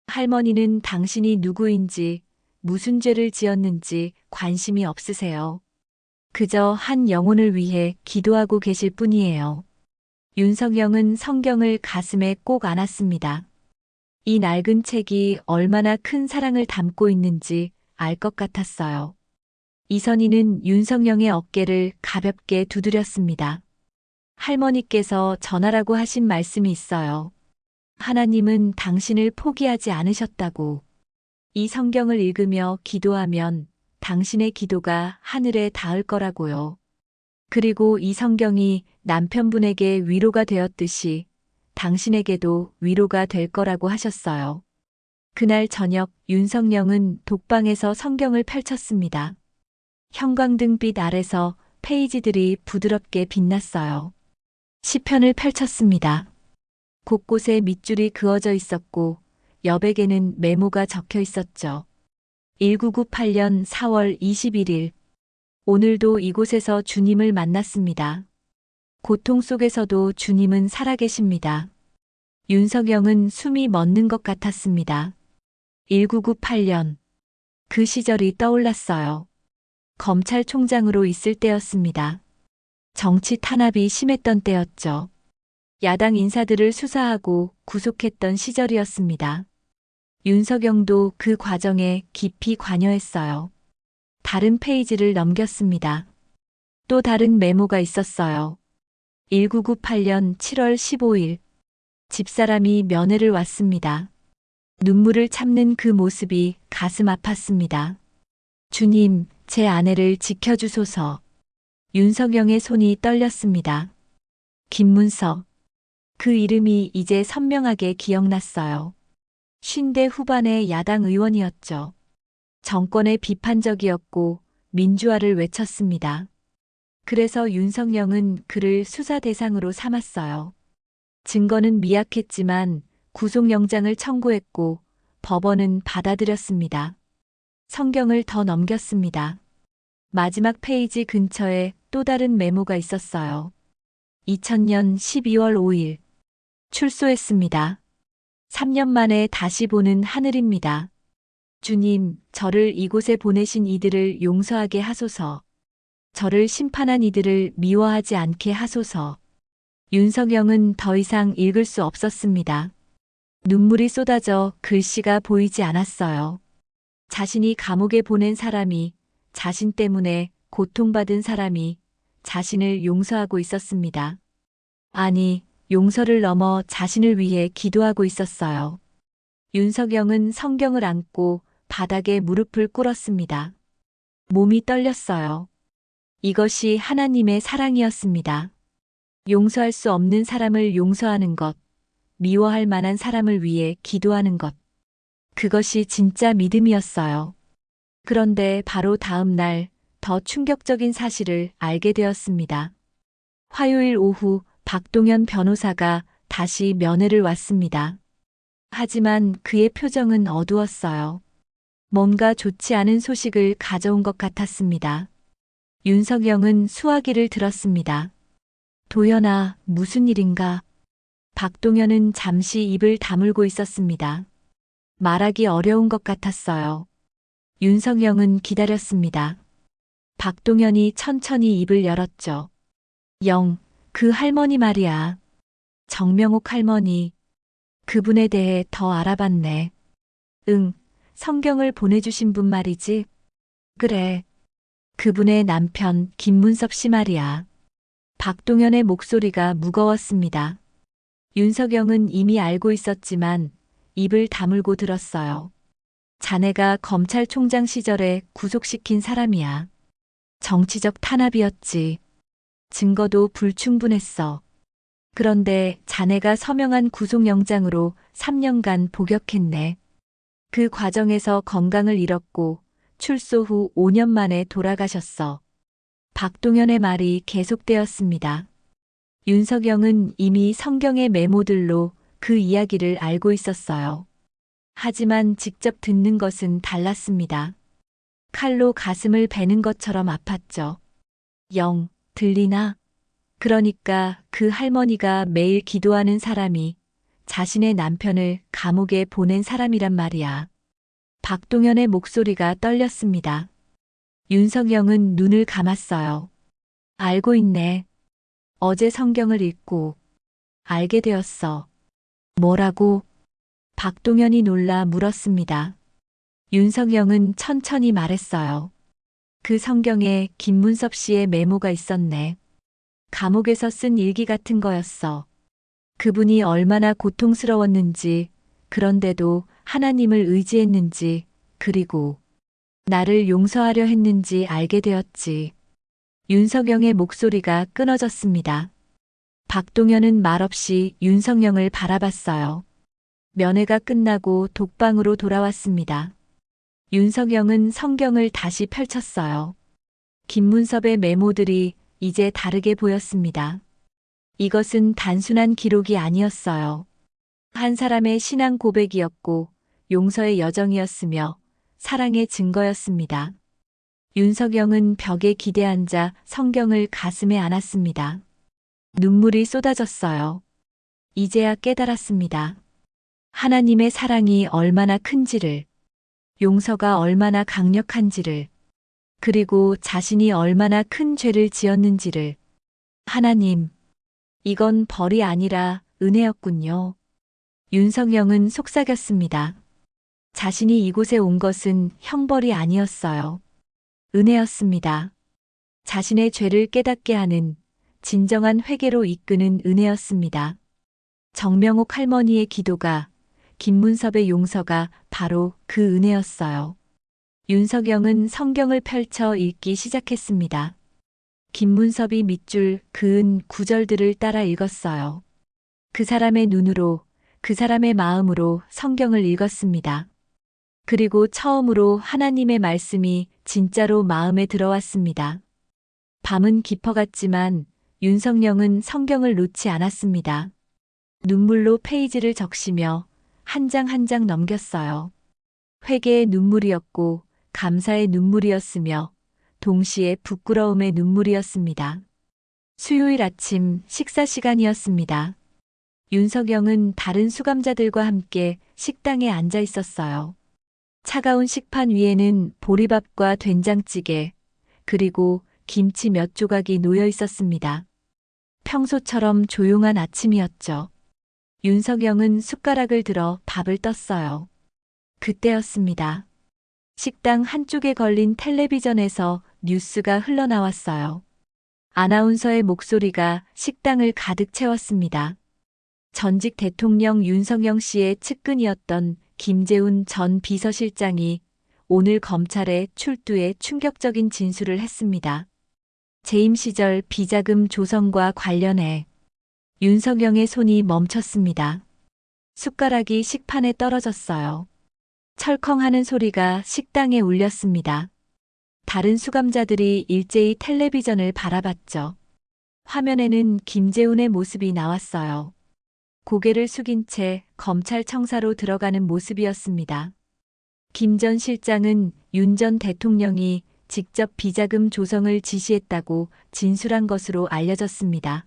할머니는 당신이 누구인지, 무슨 죄를 지었는지 관심이 없으세요. 그저 한 영혼을 위해 기도하고 계실 뿐이에요. 윤석영은 성경을 가슴에 꼭 안았습니다. 이 낡은 책이 얼마나 큰 사랑을 담고 있는지 알 것 같았어요. 이선희는 윤석영의 어깨를 가볍게 두드렸습니다. 할머니께서 전하라고 하신 말씀이 있어요. 하나님은 당신을 포기하지 않으셨다고. 이 성경을 읽으며 기도하면 당신의 기도가 하늘에 닿을 거라고요. 그리고 이 성경이 남편분에게 위로가 되었듯이 당신에게도 위로가 될 거라고 하셨어요. 그날 저녁 윤석영은 독방에서 성경을 펼쳤습니다. 형광등빛 아래서 페이지들이 부드럽게 빛났어요. 시편을 펼쳤습니다. 곳곳에 밑줄이 그어져 있었고 여백에는 메모가 적혀 있었죠. 1998년 4월 21일. 오늘도 이곳에서 주님을 만났습니다. 고통 속에서도 주님은 살아계십니다. 윤석영은 숨이 멎는 것 같았습니다. 1998년. 그 시절이 떠올랐어요. 검찰총장으로 있을 때였습니다. 정치 탄압이 심했던 때였죠. 야당 인사들을 수사하고 구속했던 시절이었습니다. 윤석영도 그 과정에 깊이 관여했어요. 다른 페이지를 넘겼습니다. 또 다른 메모가 있었어요. 1998년 7월 15일. 집사람이 면회를 왔습니다. 눈물을 참는 그 모습이 가슴 아팠습니다. 주님, 제 아내를 지켜주소서. 윤석영의 손이 떨렸습니다. 김문석. 그 이름이 이제 선명하게 기억났어요. 50대 후반의 야당 의원이었죠. 정권에 비판적이었고 민주화를 외쳤습니다. 그래서 윤석영은 그를 수사 대상으로 삼았어요. 증거는 미약했지만 구속영장을 청구했고 법원은 받아들였습니다. 성경을 더 넘겼습니다. 마지막 페이지 근처에 또 다른 메모가 있었어요. 2000년 12월 5일. 출소했습니다. 3년 만에 다시 보는 하늘입니다. 주님, 저를 이곳에 보내신 이들을 용서하게 하소서. 저를 심판한 이들을 미워하지 않게 하소서. 윤석영은 더 이상 읽을 수 없었습니다. 눈물이 쏟아져 글씨가 보이지 않았어요. 자신이 감옥에 보낸 사람이, 자신 때문에 고통받은 사람이 자신을 용서하고 있었습니다. 아니, 용서를 넘어 자신을 위해 기도하고 있었어요. 윤석영은 성경을 안고 바닥에 무릎을 꿇었습니다. 몸이 떨렸어요. 이것이 하나님의 사랑이었습니다. 용서할 수 없는 사람을 용서하는 것, 미워할 만한 사람을 위해 기도하는 것. 그것이 진짜 믿음이었어요. 그런데 바로 다음 날 더 충격적인 사실을 알게 되었습니다. 화요일 오후 박동현 변호사가 다시 면회를 왔습니다. 하지만 그의 표정은 어두웠어요. 뭔가 좋지 않은 소식을 가져온 것 같았습니다. 윤석영은 수화기를 들었습니다. 도연아, 무슨 일인가? 박동현은 잠시 입을 다물고 있었습니다. 말하기 어려운 것 같았어요. 윤석영은 기다렸습니다. 박동현이 천천히 입을 열었죠. 그 할머니 말이야. 정명옥 할머니. 그분에 대해 더 알아봤네. 응, 성경을 보내주신 분 말이지? 그래. 그분의 남편 김문섭 씨 말이야. 박동현의 목소리가 무거웠습니다. 윤석영은 이미 알고 있었지만 입을 다물고 들었어요. 자네가 검찰총장 시절에 구속시킨 사람이야. 정치적 탄압이었지. 증거도 불충분했어. 그런데 자네가 서명한 구속영장으로 3년간 복역했네. 그 과정에서 건강을 잃었고 출소 후 5년 만에 돌아가셨어. 박동현의 말이 계속되었습니다. 윤석영은 이미 성경의 메모들로 그 이야기를 알고 있었어요. 하지만 직접 듣는 것은 달랐습니다. 칼로 가슴을 베는 것처럼 아팠죠. 들리나? 그러니까 그 할머니가 매일 기도하는 사람이 자신의 남편을 감옥에 보낸 사람이란 말이야. 박동현의 목소리가 떨렸습니다. 윤석영은 눈을 감았어요. 알고 있네. 어제 성경을 읽고 알게 되었어. 뭐라고? 박동현이 놀라 물었습니다. 윤석영은 천천히 말했어요. 그 성경에 김문섭 씨의 메모가 있었네. 감옥에서 쓴 일기 같은 거였어. 그분이 얼마나 고통스러웠는지, 그런데도 하나님을 의지했는지, 그리고 나를 용서하려 했는지 알게 되었지. 윤석영의 목소리가 끊어졌습니다. 박동현은 말없이 윤석영을 바라봤어요. 면회가 끝나고 독방으로 돌아왔습니다. 윤석영은 성경을 다시 펼쳤어요. 김문섭의 메모들이 이제 다르게 보였습니다. 이것은 단순한 기록이 아니었어요. 한 사람의 신앙 고백이었고 용서의 여정이었으며 사랑의 증거였습니다. 윤석영은 벽에 기대앉아 성경을 가슴에 안았습니다. 눈물이 쏟아졌어요. 이제야 깨달았습니다. 하나님의 사랑이 얼마나 큰지를, 용서가 얼마나 강력한지를, 그리고 자신이 얼마나 큰 죄를 지었는지를. 하나님, 이건 벌이 아니라 은혜였군요. 윤석영은 속삭였습니다. 자신이 이곳에 온 것은 형벌이 아니었어요. 은혜였습니다. 자신의 죄를 깨닫게 하는 진정한 회개로 이끄는 은혜였습니다. 정명옥 할머니의 기도가, 김문섭의 용서가 바로 그 은혜였어요. 윤석영은 성경을 펼쳐 읽기 시작했습니다. 김문섭이 밑줄 그은 구절들을 따라 읽었어요. 그 사람의 눈으로, 그 사람의 마음으로 성경을 읽었습니다. 그리고 처음으로 하나님의 말씀이 진짜로 마음에 들어왔습니다. 밤은 깊어갔지만 윤석영은 성경을 놓지 않았습니다. 눈물로 페이지를 적시며 한 장 한 장 넘겼어요. 회개의 눈물이었고 감사의 눈물이었으며 동시에 부끄러움의 눈물이었습니다. 수요일 아침 식사 시간이었습니다. 윤석영은 다른 수감자들과 함께 식당에 앉아 있었어요. 차가운 식판 위에는 보리밥과 된장찌개, 그리고 김치 몇 조각이 놓여 있었습니다. 평소처럼 조용한 아침이었죠. 윤석영은 숟가락을 들어 밥을 떴어요. 그때였습니다. 식당 한쪽에 걸린 텔레비전에서 뉴스가 흘러나왔어요. 아나운서의 목소리가 식당을 가득 채웠습니다. 전직 대통령 윤석영 씨의 측근이었던 김재훈 전 비서실장이 오늘 검찰에 출두해 충격적인 진술을 했습니다. 재임 시절 비자금 조성과 관련해 윤석영의 손이 멈췄습니다. 숟가락이 식판에 떨어졌어요. 철컹하는 소리가 식당에 울렸습니다. 다른 수감자들이 일제히 텔레비전을 바라봤죠. 화면에는 김재훈의 모습이 나왔어요. 고개를 숙인 채 검찰청사로 들어가는 모습이었습니다. 김 전 실장은 윤 전 대통령이 직접 비자금 조성을 지시했다고 진술한 것으로 알려졌습니다.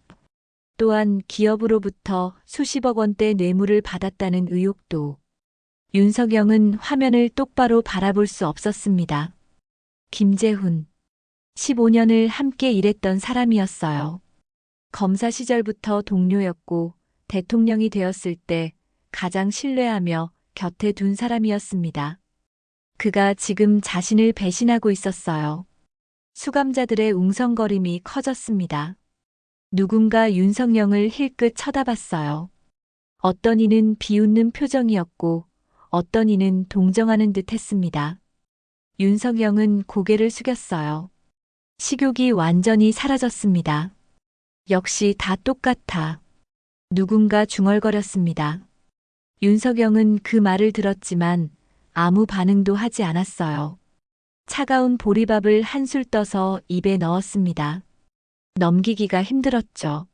또한 기업으로부터 수십억 원대 뇌물을 받았다는 의혹도. 윤석영은 화면을 똑바로 바라볼 수 없었습니다. 김재훈. 15년을 함께 일했던 사람이었어요. 검사 시절부터 동료였고 대통령이 되었을 때 가장 신뢰하며 곁에 둔 사람이었습니다. 그가 지금 자신을 배신하고 있었어요. 수감자들의 웅성거림이 커졌습니다. 누군가 윤석영을 힐끗 쳐다봤어요. 어떤 이는 비웃는 표정이었고 어떤 이는 동정하는 듯 했습니다. 윤석영은 고개를 숙였어요. 식욕이 완전히 사라졌습니다. 역시 다 똑같아. 누군가 중얼거렸습니다. 윤석영은 그 말을 들었지만 아무 반응도 하지 않았어요. 차가운 보리밥을 한술 떠서 입에 넣었습니다. 넘기기가 힘들었죠.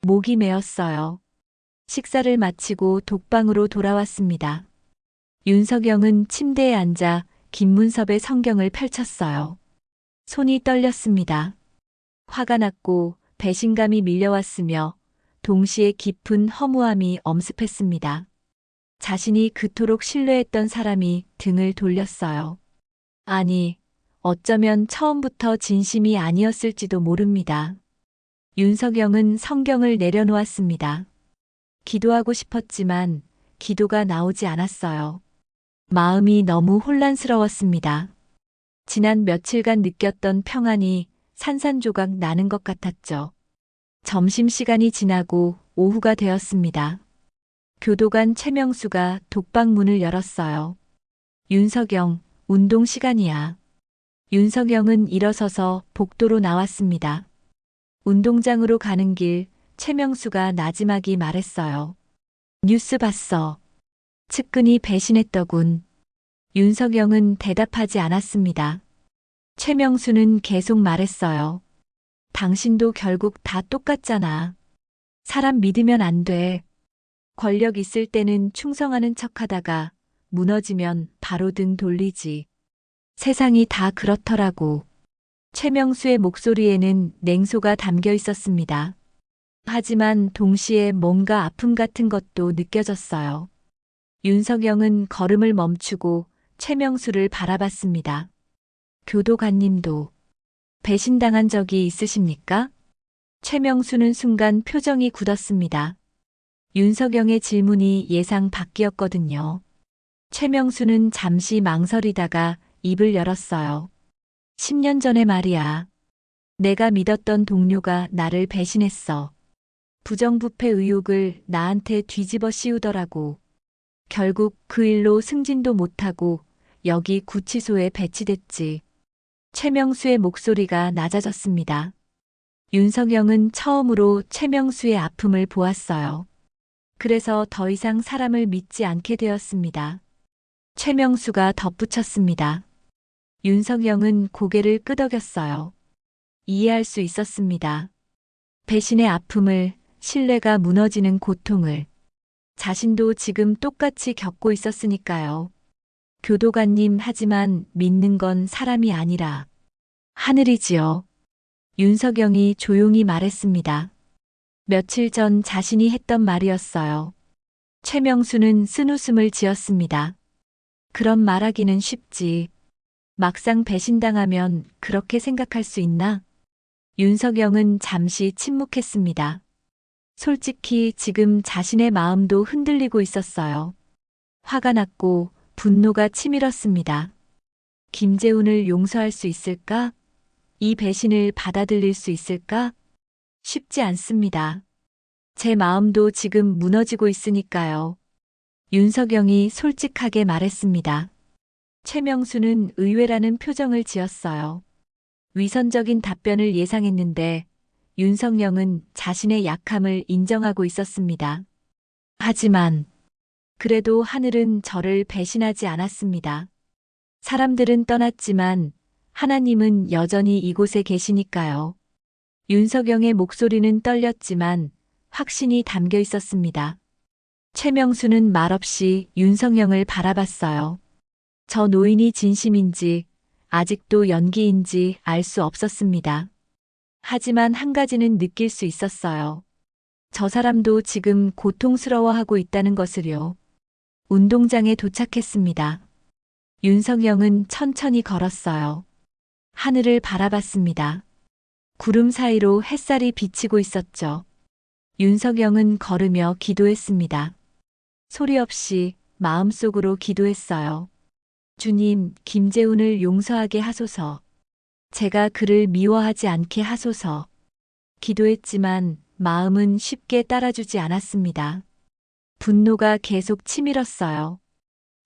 목이 메었어요. 식사를 마치고 독방으로 돌아왔습니다. 윤석영은 침대에 앉아 김문섭의 성경을 펼쳤어요. 손이 떨렸습니다. 화가 났고 배신감이 밀려왔으며 동시에 깊은 허무함이 엄습했습니다. 자신이 그토록 신뢰했던 사람이 등을 돌렸어요. 아니, 어쩌면 처음부터 진심이 아니었을지도 모릅니다. 윤석영은 성경을 내려놓았습니다. 기도하고 싶었지만 기도가 나오지 않았어요. 마음이 너무 혼란스러웠습니다. 지난 며칠간 느꼈던 평안이 산산조각 나는 것 같았죠. 점심시간이 지나고 오후가 되었습니다. 교도관 최명수가 독방 문을 열었어요. 윤석영, 운동 시간이야. 윤석영은 일어서서 복도로 나왔습니다. 운동장으로 가는 길 최명수가 나지막이 말했어요. 뉴스 봤어. 측근이 배신했더군. 윤석영은 대답하지 않았습니다. 최명수는 계속 말했어요. 당신도 결국 다 똑같잖아. 사람 믿으면 안 돼. 권력 있을 때는 충성하는 척하다가 무너지면 바로 등 돌리지. 세상이 다 그렇더라고. 최명수의 목소리에는 냉소가 담겨 있었습니다. 하지만 동시에 뭔가 아픔 같은 것도 느껴졌어요. 윤석영은 걸음을 멈추고 최명수를 바라봤습니다. 교도관님도 배신당한 적이 있으십니까? 최명수는 순간 표정이 굳었습니다. 윤석영의 질문이 예상 밖이었거든요. 최명수는 잠시 망설이다가 입을 열었어요. 10년 전에 말이야. 내가 믿었던 동료가 나를 배신했어. 부정부패 의혹을 나한테 뒤집어 씌우더라고. 결국 그 일로 승진도 못하고 여기 구치소에 배치됐지. 최명수의 목소리가 낮아졌습니다. 윤석영은 처음으로 최명수의 아픔을 보았어요. 그래서 더 이상 사람을 믿지 않게 되었습니다. 최명수가 덧붙였습니다. 윤석영은 고개를 끄덕였어요. 이해할 수 있었습니다. 배신의 아픔을, 신뢰가 무너지는 고통을. 자신도 지금 똑같이 겪고 있었으니까요. 교도관님, 하지만 믿는 건 사람이 아니라 하늘이지요. 윤석영이 조용히 말했습니다. 며칠 전 자신이 했던 말이었어요. 최명수는 쓴웃음을 지었습니다. 그런 말하기는 쉽지. 막상 배신당하면 그렇게 생각할 수 있나? 윤석영은 잠시 침묵했습니다. 솔직히 지금 자신의 마음도 흔들리고 있었어요. 화가 났고 분노가 치밀었습니다. 김재훈을 용서할 수 있을까? 이 배신을 받아들일 수 있을까? 쉽지 않습니다. 제 마음도 지금 무너지고 있으니까요. 윤석영이 솔직하게 말했습니다. 최명수는 의외라는 표정을 지었어요. 위선적인 답변을 예상했는데 윤석영은 자신의 약함을 인정하고 있었습니다. 하지만 그래도 하늘은 저를 배신하지 않았습니다. 사람들은 떠났지만 하나님은 여전히 이곳에 계시니까요. 윤석영의 목소리는 떨렸지만 확신이 담겨 있었습니다. 최명수는 말없이 윤석영을 바라봤어요. 저 노인이 진심인지 아직도 연기인지 알 수 없었습니다. 하지만 한 가지는 느낄 수 있었어요. 저 사람도 지금 고통스러워하고 있다는 것을요. 운동장에 도착했습니다. 윤석영은 천천히 걸었어요. 하늘을 바라봤습니다. 구름 사이로 햇살이 비치고 있었죠. 윤석영은 걸으며 기도했습니다. 소리 없이 마음속으로 기도했어요. 주님, 김재훈을 용서하게 하소서. 제가 그를 미워하지 않게 하소서. 기도했지만 마음은 쉽게 따라주지 않았습니다. 분노가 계속 치밀었어요.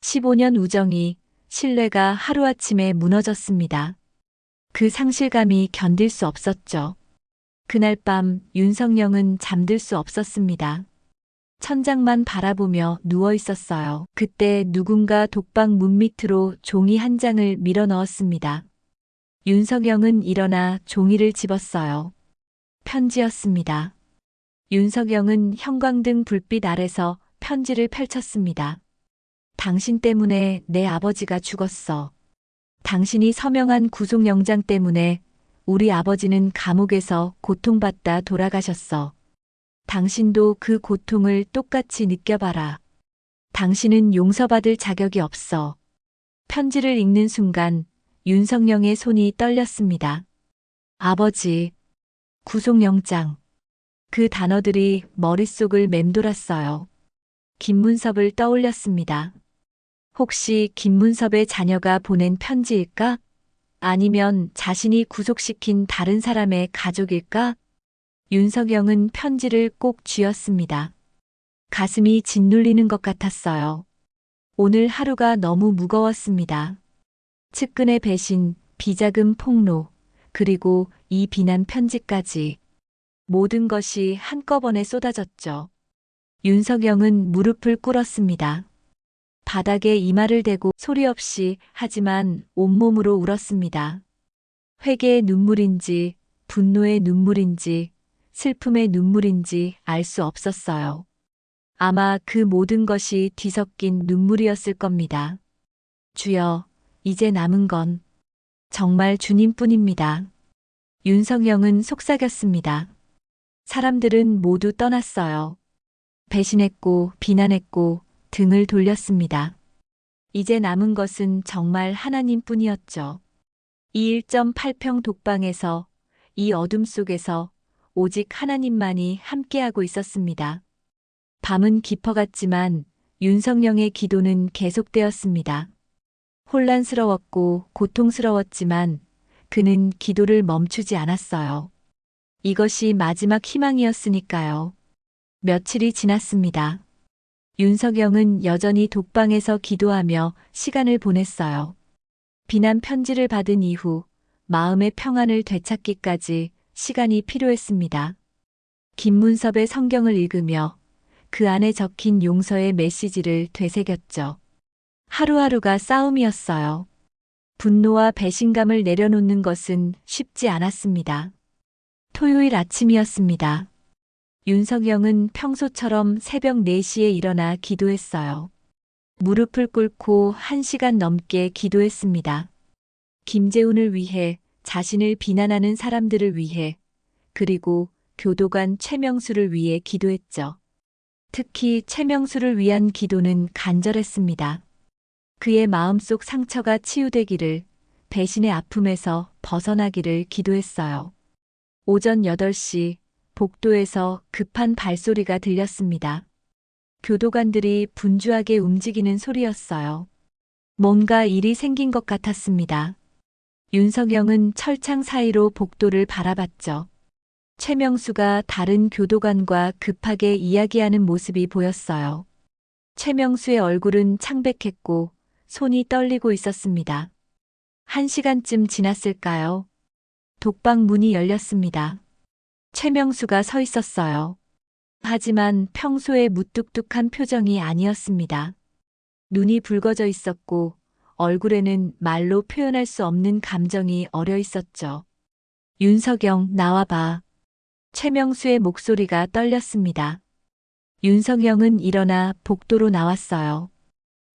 15년 우정이, 신뢰가 하루아침에 무너졌습니다. 그 상실감이 견딜 수 없었죠. 그날 밤 윤석영은 잠들 수 없었습니다. 천장만 바라보며 누워 있었어요. 그때 누군가 독방 문 밑으로 종이 한 장을 밀어 넣었습니다. 윤석영은 일어나 종이를 집었어요. 편지였습니다. 윤석영은 형광등 불빛 아래서 편지를 펼쳤습니다. 당신 때문에 내 아버지가 죽었어. 당신이 서명한 구속영장 때문에 우리 아버지는 감옥에서 고통받다 돌아가셨어. 당신도 그 고통을 똑같이 느껴봐라. 당신은 용서받을 자격이 없어. 편지를 읽는 순간 윤석영의 손이 떨렸습니다. 아버지, 구속영장. 그 단어들이 머릿속을 맴돌았어요. 김문섭을 떠올렸습니다. 혹시 김문섭의 자녀가 보낸 편지일까? 아니면 자신이 구속시킨 다른 사람의 가족일까? 윤석영은 편지를 꼭 쥐었습니다. 가슴이 짓눌리는 것 같았어요. 오늘 하루가 너무 무거웠습니다. 측근의 배신, 비자금 폭로, 그리고 이 비난 편지까지. 모든 것이 한꺼번에 쏟아졌죠. 윤석영은 무릎을 꿇었습니다. 바닥에 이마를 대고 소리 없이 하지만 온몸으로 울었습니다. 회개의 눈물인지, 분노의 눈물인지, 슬픔의 눈물인지 알 수 없었어요. 아마 그 모든 것이 뒤섞인 눈물이었을 겁니다. 주여, 이제 남은 건 정말 주님뿐입니다. 윤석영은 속삭였습니다. 사람들은 모두 떠났어요. 배신했고 비난했고 등을 돌렸습니다. 이제 남은 것은 정말 하나님뿐이었죠. 이 1.8평 독방에서, 이 어둠 속에서 오직 하나님만이 함께하고 있었습니다. 밤은 깊어갔지만 윤석영의 기도는 계속되었습니다. 혼란스러웠고 고통스러웠지만 그는 기도를 멈추지 않았어요. 이것이 마지막 희망이었으니까요. 며칠이 지났습니다. 윤석영은 여전히 독방에서 기도하며 시간을 보냈어요. 비난 편지를 받은 이후 마음의 평안을 되찾기까지 시간이 필요했습니다. 김문섭의 성경을 읽으며 그 안에 적힌 용서의 메시지를 되새겼죠. 하루하루가 싸움이었어요. 분노와 배신감을 내려놓는 것은 쉽지 않았습니다. 토요일 아침이었습니다. 윤석영은 평소처럼 새벽 4시에 일어나 기도했어요. 무릎을 꿇고 1시간 넘게 기도했습니다. 김재훈을 위해, 자신을 비난하는 사람들을 위해, 그리고 교도관 최명수를 위해 기도했죠. 특히 최명수를 위한 기도는 간절했습니다. 그의 마음속 상처가 치유되기를, 배신의 아픔에서 벗어나기를 기도했어요. 오전 8시 복도에서 급한 발소리가 들렸습니다. 교도관들이 분주하게 움직이는 소리였어요. 뭔가 일이 생긴 것 같았습니다. 윤석영은 철창 사이로 복도를 바라봤죠. 최명수가 다른 교도관과 급하게 이야기하는 모습이 보였어요. 최명수의 얼굴은 창백했고 손이 떨리고 있었습니다. 1시간쯤 지났을까요? 독방 문이 열렸습니다. 최명수가 서 있었어요. 하지만 평소의 무뚝뚝한 표정이 아니었습니다. 눈이 붉어져 있었고 얼굴에는 말로 표현할 수 없는 감정이 어려 있었죠. 윤석영, 나와봐. 최명수의 목소리가 떨렸습니다. 윤석영은 일어나 복도로 나왔어요.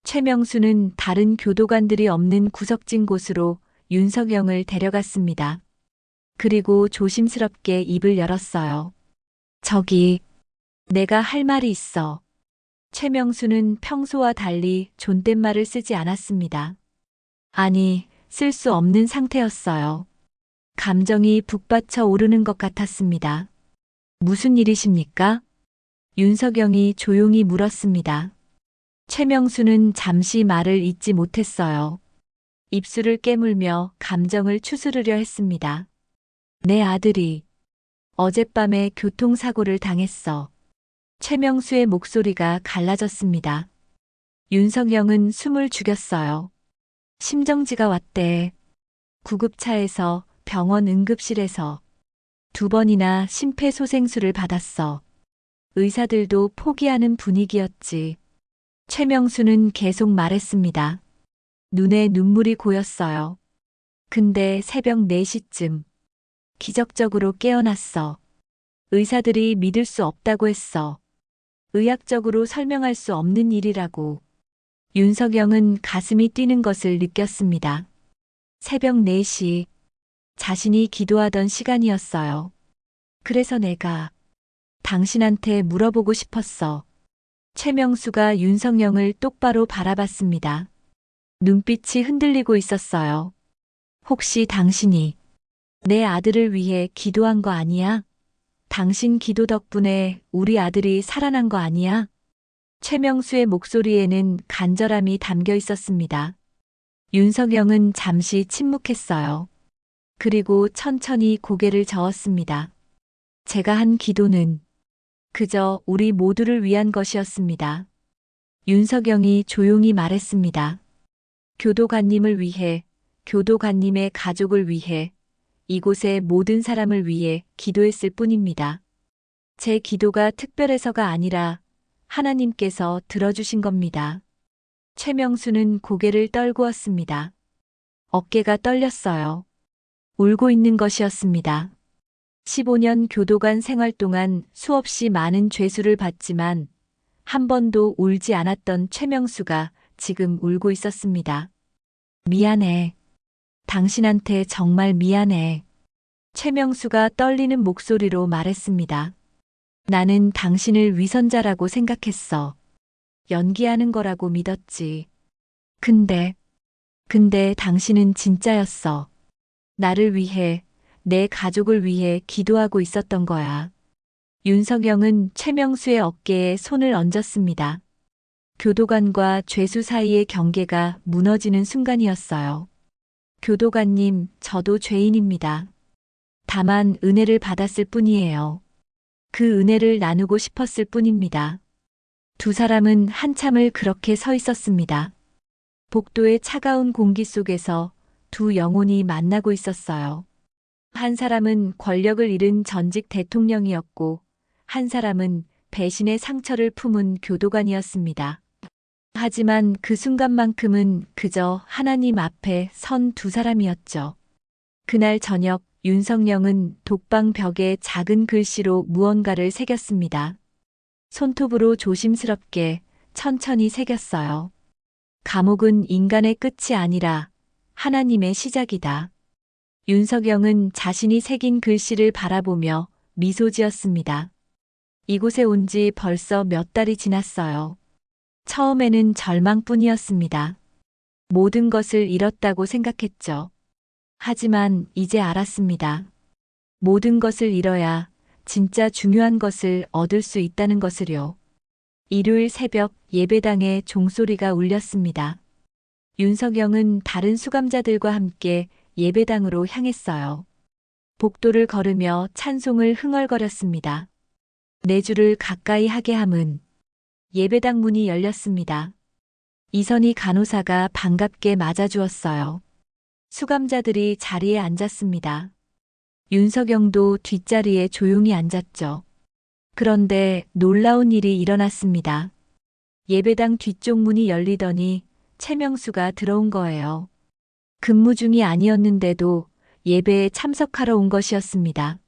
최명수는 다른 교도관들이 없는 구석진 곳으로 윤석영을 데려갔습니다. 그리고 조심스럽게 입을 열었어요. 저기, 내가 할 말이 있어. 최명수는 평소와 달리 존댓말을 쓰지 않았습니다. 아니, 쓸 수 없는 상태였어요. 감정이 북받쳐 오르는 것 같았습니다. 무슨 일이십니까? 윤석영이 조용히 물었습니다. 최명수는 잠시 말을 잇지 못했어요. 입술을 깨물며 감정을 추스르려 했습니다. 내 아들이 어젯밤에 교통사고를 당했어. 최명수의 목소리가 갈라졌습니다. 윤석영은 숨을 죽였어요. 심정지가 왔대. 구급차에서, 병원 응급실에서 2번이나 심폐소생술을 받았어. 의사들도 포기하는 분위기였지. 최명수는 계속 말했습니다. 눈에 눈물이 고였어요. 근데 새벽 4시쯤 기적적으로 깨어났어. 의사들이 믿을 수 없다고 했어. 의학적으로 설명할 수 없는 일이라고. 윤석영은 가슴이 뛰는 것을 느꼈습니다. 새벽 4시, 자신이 기도하던 시간이었어요. 그래서 내가 당신한테 물어보고 싶었어. 최명수가 윤석영을 똑바로 바라봤습니다. 눈빛이 흔들리고 있었어요. 혹시 당신이 내 아들을 위해 기도한 거 아니야? 당신 기도 덕분에 우리 아들이 살아난 거 아니야? 최명수의 목소리에는 간절함이 담겨 있었습니다. 윤석영은 잠시 침묵했어요. 그리고 천천히 고개를 저었습니다. 제가 한 기도는 그저 우리 모두를 위한 것이었습니다. 윤석영이 조용히 말했습니다. 교도관님을 위해, 교도관님의 가족을 위해, 이곳의 모든 사람을 위해 기도했을 뿐입니다. 제 기도가 특별해서가 아니라 하나님께서 들어주신 겁니다. 최명수는 고개를 떨구었습니다. 어깨가 떨렸어요. 울고 있는 것이었습니다. 15년 교도관 생활 동안 수없이 많은 죄수를 봤지만 한 번도 울지 않았던 최명수가 지금 울고 있었습니다. 미안해. 당신한테 정말 미안해. 최명수가 떨리는 목소리로 말했습니다. 나는 당신을 위선자라고 생각했어. 연기하는 거라고 믿었지. 근데 당신은 진짜였어. 나를 위해, 내 가족을 위해 기도하고 있었던 거야. 윤석영은 최명수의 어깨에 손을 얹었습니다. 교도관과 죄수 사이의 경계가 무너지는 순간이었어요. 교도관님, 저도 죄인입니다. 다만 은혜를 받았을 뿐이에요. 그 은혜를 나누고 싶었을 뿐입니다. 두 사람은 한참을 그렇게 서 있었습니다. 복도의 차가운 공기 속에서 두 영혼이 만나고 있었어요. 한 사람은 권력을 잃은 전직 대통령이었고, 한 사람은 배신의 상처를 품은 교도관이었습니다. 하지만 그 순간만큼은 그저 하나님 앞에 선 두 사람이었죠. 그날 저녁 윤석영은 독방 벽에 작은 글씨로 무언가를 새겼습니다. 손톱으로 조심스럽게 천천히 새겼어요. 감옥은 인간의 끝이 아니라 하나님의 시작이다. 윤석영은 자신이 새긴 글씨를 바라보며 미소 지었습니다. 이곳에 온 지 벌써 몇 달이 지났어요. 처음에는 절망뿐이었습니다. 모든 것을 잃었다고 생각했죠. 하지만 이제 알았습니다. 모든 것을 잃어야 진짜 중요한 것을 얻을 수 있다는 것을요. 일요일 새벽 예배당에 종소리가 울렸습니다. 윤석영은 다른 수감자들과 함께 예배당으로 향했어요. 복도를 걸으며 찬송을 흥얼거렸습니다. 네 줄을 가까이 하게 함은 예배당 문이 열렸습니다. 이선희 간호사가 반갑게 맞아주었어요. 수감자들이 자리에 앉았습니다. 윤석영도 뒷자리에 조용히 앉았죠. 그런데 놀라운 일이 일어났습니다. 예배당 뒤쪽 문이 열리더니 최명수가 들어온 거예요. 근무 중이 아니었는데도 예배에 참석하러 온 것이었습니다.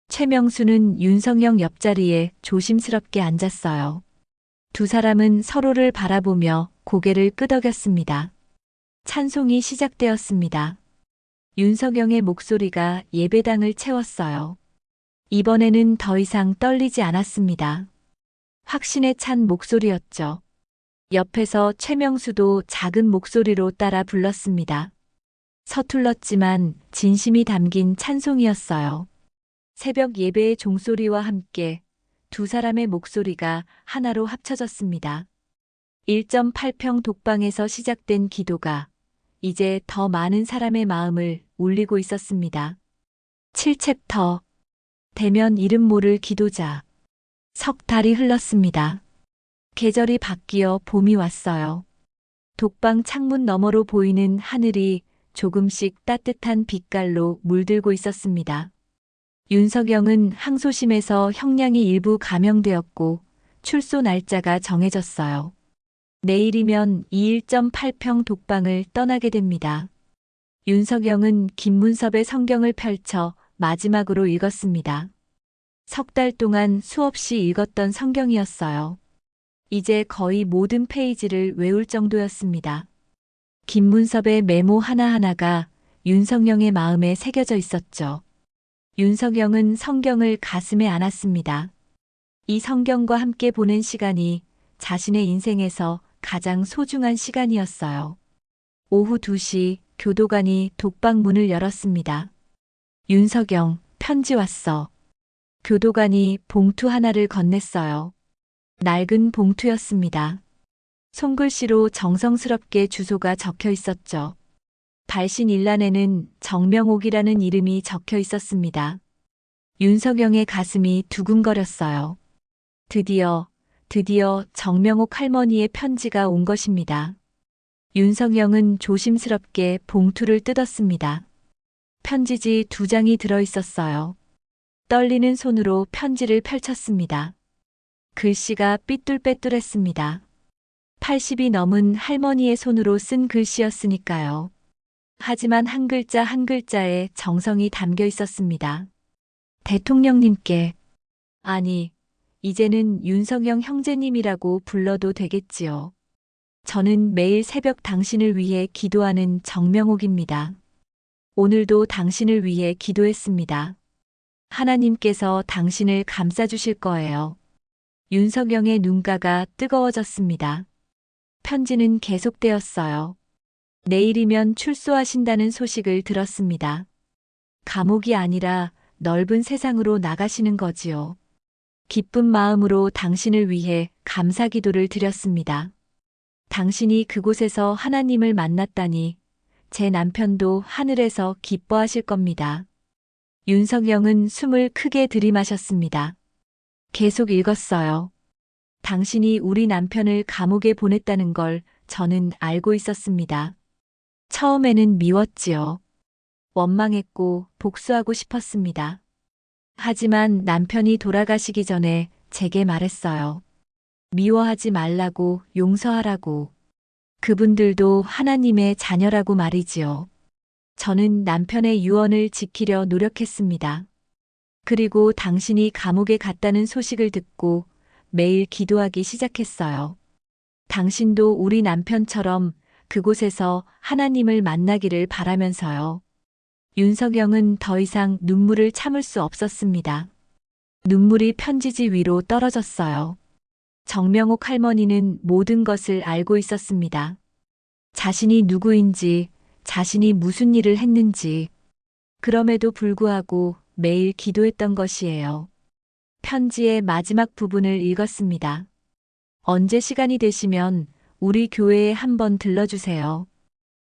최명수는 윤석영 옆자리에 조심스럽게 앉았어요. 두 사람은 서로를 바라보며 고개를 끄덕였습니다. 찬송이 시작되었습니다. 윤석영의 목소리가 예배당을 채웠어요. 이번에는 더 이상 떨리지 않았습니다. 확신에 찬 목소리였죠. 옆에서 최명수도 작은 목소리로 따라 불렀습니다. 서툴렀지만 진심이 담긴 찬송이었어요. 새벽 예배의 종소리와 함께 두 사람의 목소리가 하나로 합쳐졌습니다. 1.8평 독방에서 시작된 기도가 이제 더 많은 사람의 마음을 울리고 있었습니다. 7챕터 대면 이름 모를 기도자. 석 달이 흘렀습니다. 계절이 바뀌어 봄이 왔어요. 독방 창문 너머로 보이는 하늘이 조금씩 따뜻한 빛깔로 물들고 있었습니다. 윤석영은 항소심에서 형량이 일부 감형되었고 출소 날짜가 정해졌어요. 내일이면 이 1.8평 독방을 떠나게 됩니다. 윤석영은 김문섭의 성경을 펼쳐 마지막으로 읽었습니다. 석 달 동안 수없이 읽었던 성경이었어요. 이제 거의 모든 페이지를 외울 정도였습니다. 김문섭의 메모 하나하나가 윤석영의 마음에 새겨져 있었죠. 윤석영은 성경을 가슴에 안았습니다. 이 성경과 함께 보낸 시간이 자신의 인생에서 가장 소중한 시간이었어요. 오후 2시 교도관이 독방 문을 열었습니다. 윤석영, 편지 왔어. 교도관이 봉투 하나를 건넸어요. 낡은 봉투였습니다. 손글씨로 정성스럽게 주소가 적혀 있었죠. 발신 일란에는 정명옥이라는 이름이 적혀 있었습니다. 윤석영의 가슴이 두근거렸어요. 드디어 정명옥 할머니의 편지가 온 것입니다. 윤석영은 조심스럽게 봉투를 뜯었습니다. 편지지 2장이 들어 있었어요. 떨리는 손으로 편지를 펼쳤습니다. 글씨가 삐뚤빼뚤했습니다. 80이 넘은 할머니의 손으로 쓴 글씨였으니까요. 하지만 한 글자 한 글자에 정성이 담겨 있었습니다. 대통령님께, 아니, 이제는 윤석영 형제님이라고 불러도 되겠지요. 저는 매일 새벽 당신을 위해 기도하는 정명옥입니다. 오늘도 당신을 위해 기도했습니다. 하나님께서 당신을 감싸주실 거예요. 윤석영의 눈가가 뜨거워졌습니다. 편지는 계속되었어요. 내일이면 출소하신다는 소식을 들었습니다. 감옥이 아니라 넓은 세상으로 나가시는 거지요. 기쁜 마음으로 당신을 위해 감사 기도를 드렸습니다. 당신이 그곳에서 하나님을 만났다니 제 남편도 하늘에서 기뻐하실 겁니다. 윤석영은 숨을 크게 들이마셨습니다. 계속 읽었어요. 당신이 우리 남편을 감옥에 보냈다는 걸 저는 알고 있었습니다. 처음에는 미웠지요. 원망했고 복수하고 싶었습니다. 하지만 남편이 돌아가시기 전에 제게 말했어요. 미워하지 말라고, 용서하라고. 그분들도 하나님의 자녀라고 말이지요. 저는 남편의 유언을 지키려 노력했습니다. 그리고 당신이 감옥에 갔다는 소식을 듣고 매일 기도하기 시작했어요. 당신도 우리 남편처럼 그곳에서 하나님을 만나기를 바라면서요. 윤석영은 더 이상 눈물을 참을 수 없었습니다. 눈물이 편지지 위로 떨어졌어요. 정명옥 할머니는 모든 것을 알고 있었습니다. 자신이 누구인지, 자신이 무슨 일을 했는지, 그럼에도 불구하고 매일 기도했던 것이에요. 편지의 마지막 부분을 읽었습니다. 언제 시간이 되시면 우리 교회에 한번 들러주세요.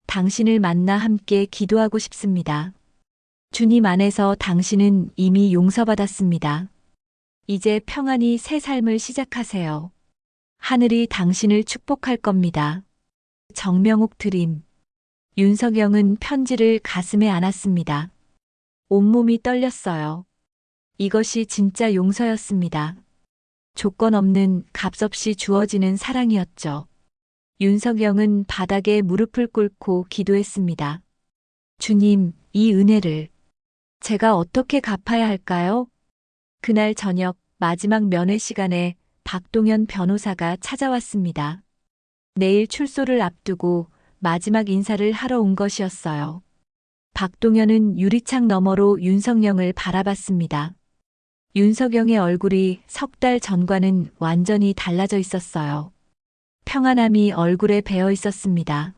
당신을 만나 함께 기도하고 싶습니다. 주님 안에서 당신은 이미 용서받았습니다. 이제 평안히 새 삶을 시작하세요. 하늘이 당신을 축복할 겁니다. 정명옥 드림. 윤석영은 편지를 가슴에 안았습니다. 온몸이 떨렸어요. 이것이 진짜 용서였습니다. 조건 없는 값없이 주어지는 사랑이었죠. 윤석영은 바닥에 무릎을 꿇고 기도했습니다. 주님, 이 은혜를 제가 어떻게 갚아야 할까요? 그날 저녁 마지막 면회 시간에 박동현 변호사가 찾아왔습니다. 내일 출소를 앞두고 마지막 인사를 하러 온 것이었어요. 박동현은 유리창 너머로 윤석영을 바라봤습니다. 윤석영의 얼굴이 석 달 전과는 완전히 달라져 있었어요. 평안함이 얼굴에 배어 있었습니다.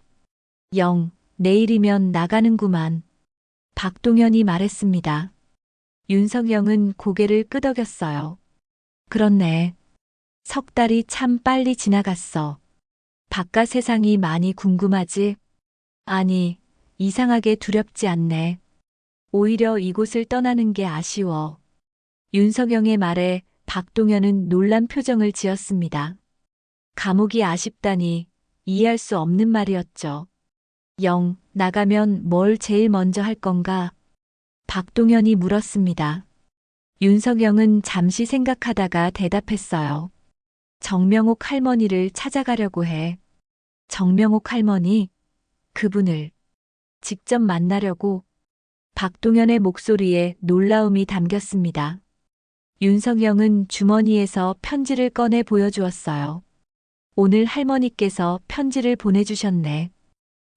영, 내일이면 나가는구만. 박동현이 말했습니다. 윤석영은 고개를 끄덕였어요. 그렇네. 석 달이 참 빨리 지나갔어. 바깥 세상이 많이 궁금하지? 아니, 이상하게 두렵지 않네. 오히려 이곳을 떠나는 게 아쉬워. 윤석영의 말에 박동현은 놀란 표정을 지었습니다. 감옥이 아쉽다니 이해할 수 없는 말이었죠. 영, 나가면 뭘 제일 먼저 할 건가? 박동현이 물었습니다. 윤석영은 잠시 생각하다가 대답했어요. 정명옥 할머니를 찾아가려고 해. 정명옥 할머니? 그분을 직접 만나려고. 박동현의 목소리에 놀라움이 담겼습니다. 윤석영은 주머니에서 편지를 꺼내 보여주었어요. 오늘 할머니께서 편지를 보내주셨네.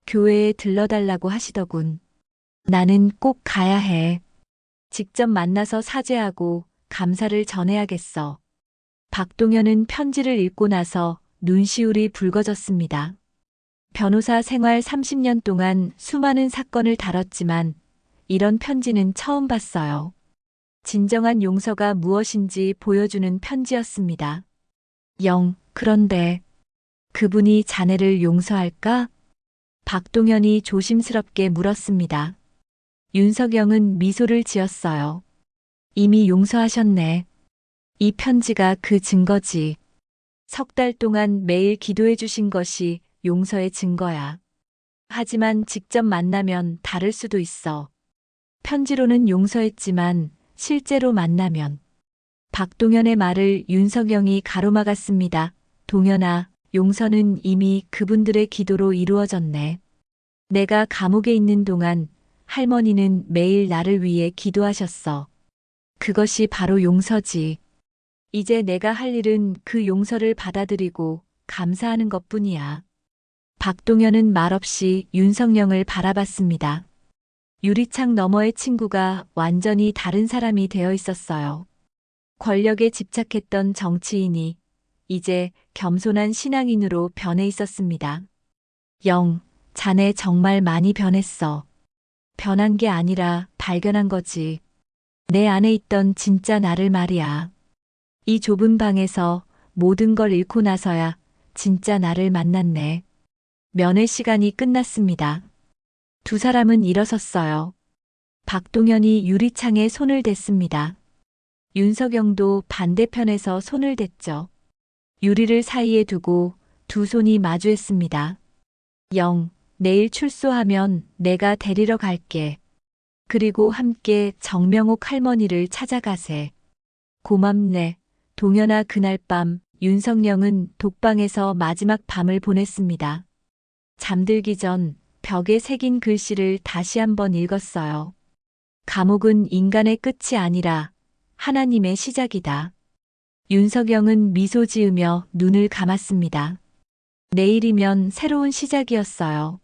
교회에 들러달라고 하시더군. 나는 꼭 가야 해. 직접 만나서 사죄하고 감사를 전해야겠어. 박동현은 편지를 읽고 나서 눈시울이 붉어졌습니다. 변호사 생활 30년 동안 수많은 사건을 다뤘지만 이런 편지는 처음 봤어요. 진정한 용서가 무엇인지 보여주는 편지였습니다. 영, 그런데 그분이 자네를 용서할까? 박동현이 조심스럽게 물었습니다. 윤석영은 미소를 지었어요. 이미 용서하셨네. 이 편지가 그 증거지. 석 달 동안 매일 기도해 주신 것이 용서의 증거야. 하지만 직접 만나면 다를 수도 있어. 편지로는 용서했지만 실제로 만나면. 박동현의 말을 윤석영이 가로막았습니다. 동현아, 용서는 이미 그분들의 기도로 이루어졌네. 내가 감옥에 있는 동안 할머니는 매일 나를 위해 기도하셨어. 그것이 바로 용서지. 이제 내가 할 일은 그 용서를 받아들이고 감사하는 것뿐이야. 박동현은 말없이 윤석영을 바라봤습니다. 유리창 너머의 친구가 완전히 다른 사람이 되어 있었어요. 권력에 집착했던 정치인이 이제 겸손한 신앙인으로 변해 있었습니다. 영, 자네 정말 많이 변했어. 변한 게 아니라 발견한 거지. 내 안에 있던 진짜 나를 말이야. 이 좁은 방에서 모든 걸 잃고 나서야 진짜 나를 만났네. 면회 시간이 끝났습니다. 두 사람은 일어섰어요. 박동현이 유리창에 손을 댔습니다. 윤석영도 반대편에서 손을 댔죠. 유리를 사이에 두고 두 손이 마주했습니다. 영, 내일 출소하면 내가 데리러 갈게. 그리고 함께 정명옥 할머니를 찾아가세. 고맙네. 동현아. 그날 밤 윤석영은 독방에서 마지막 밤을 보냈습니다. 잠들기 전 벽에 새긴 글씨를 다시 한번 읽었어요. 감옥은 인간의 끝이 아니라 하나님의 시작이다. 윤석영은 미소 지으며 눈을 감았습니다. 내일이면 새로운 시작이었어요.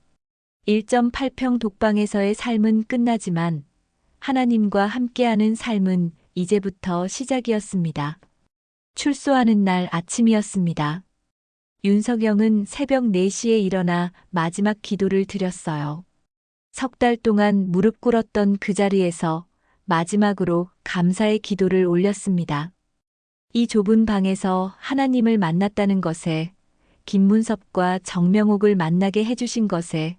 1.8평 독방에서의 삶은 끝나지만 하나님과 함께하는 삶은 이제부터 시작이었습니다. 출소하는 날 아침이었습니다. 윤석영은 새벽 4시에 일어나 마지막 기도를 드렸어요. 석 달 동안 무릎 꿇었던 그 자리에서 마지막으로 감사의 기도를 올렸습니다. 이 좁은 방에서 하나님을 만났다는 것에, 김문섭과 정명옥을 만나게 해주신 것에,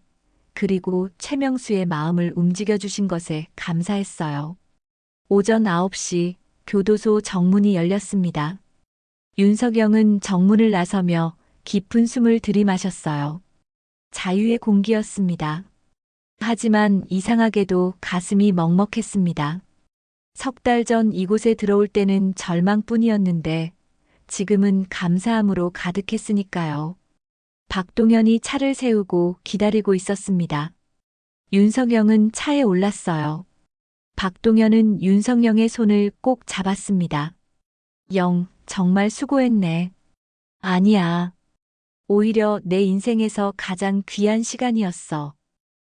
그리고 최명수의 마음을 움직여주신 것에 감사했어요. 오전 9시 교도소 정문이 열렸습니다. 윤석영은 정문을 나서며 깊은 숨을 들이마셨어요. 자유의 공기였습니다. 하지만 이상하게도 가슴이 먹먹했습니다. 석 달 전 이곳에 들어올 때는 절망뿐이었는데 지금은 감사함으로 가득했으니까요. 박동현이 차를 세우고 기다리고 있었습니다. 윤석영은 차에 올랐어요. 박동현은 윤석영의 손을 꼭 잡았습니다. 영, 정말 수고했네. 아니야. 오히려 내 인생에서 가장 귀한 시간이었어.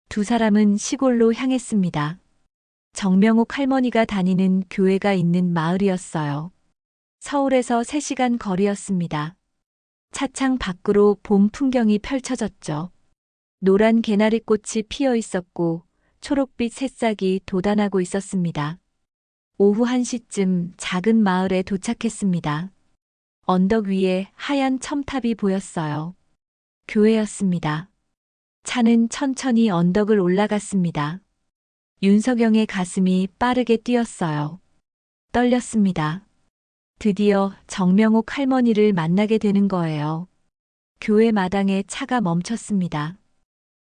두 사람은 시골로 향했습니다. 정명옥 할머니가 다니는 교회가 있는 마을이었어요. 서울에서 3시간 거리였습니다. 차창 밖으로 봄 풍경이 펼쳐졌죠. 노란 개나리꽃이 피어 있었고 초록빛 새싹이 돋아나고 있었습니다. 오후 1시쯤 작은 마을에 도착했습니다. 언덕 위에 하얀 첨탑이 보였어요. 교회였습니다. 차는 천천히 언덕을 올라갔습니다. 윤석영의 가슴이 빠르게 뛰었어요. 떨렸습니다. 드디어 정명옥 할머니를 만나게 되는 거예요. 교회 마당에 차가 멈췄습니다.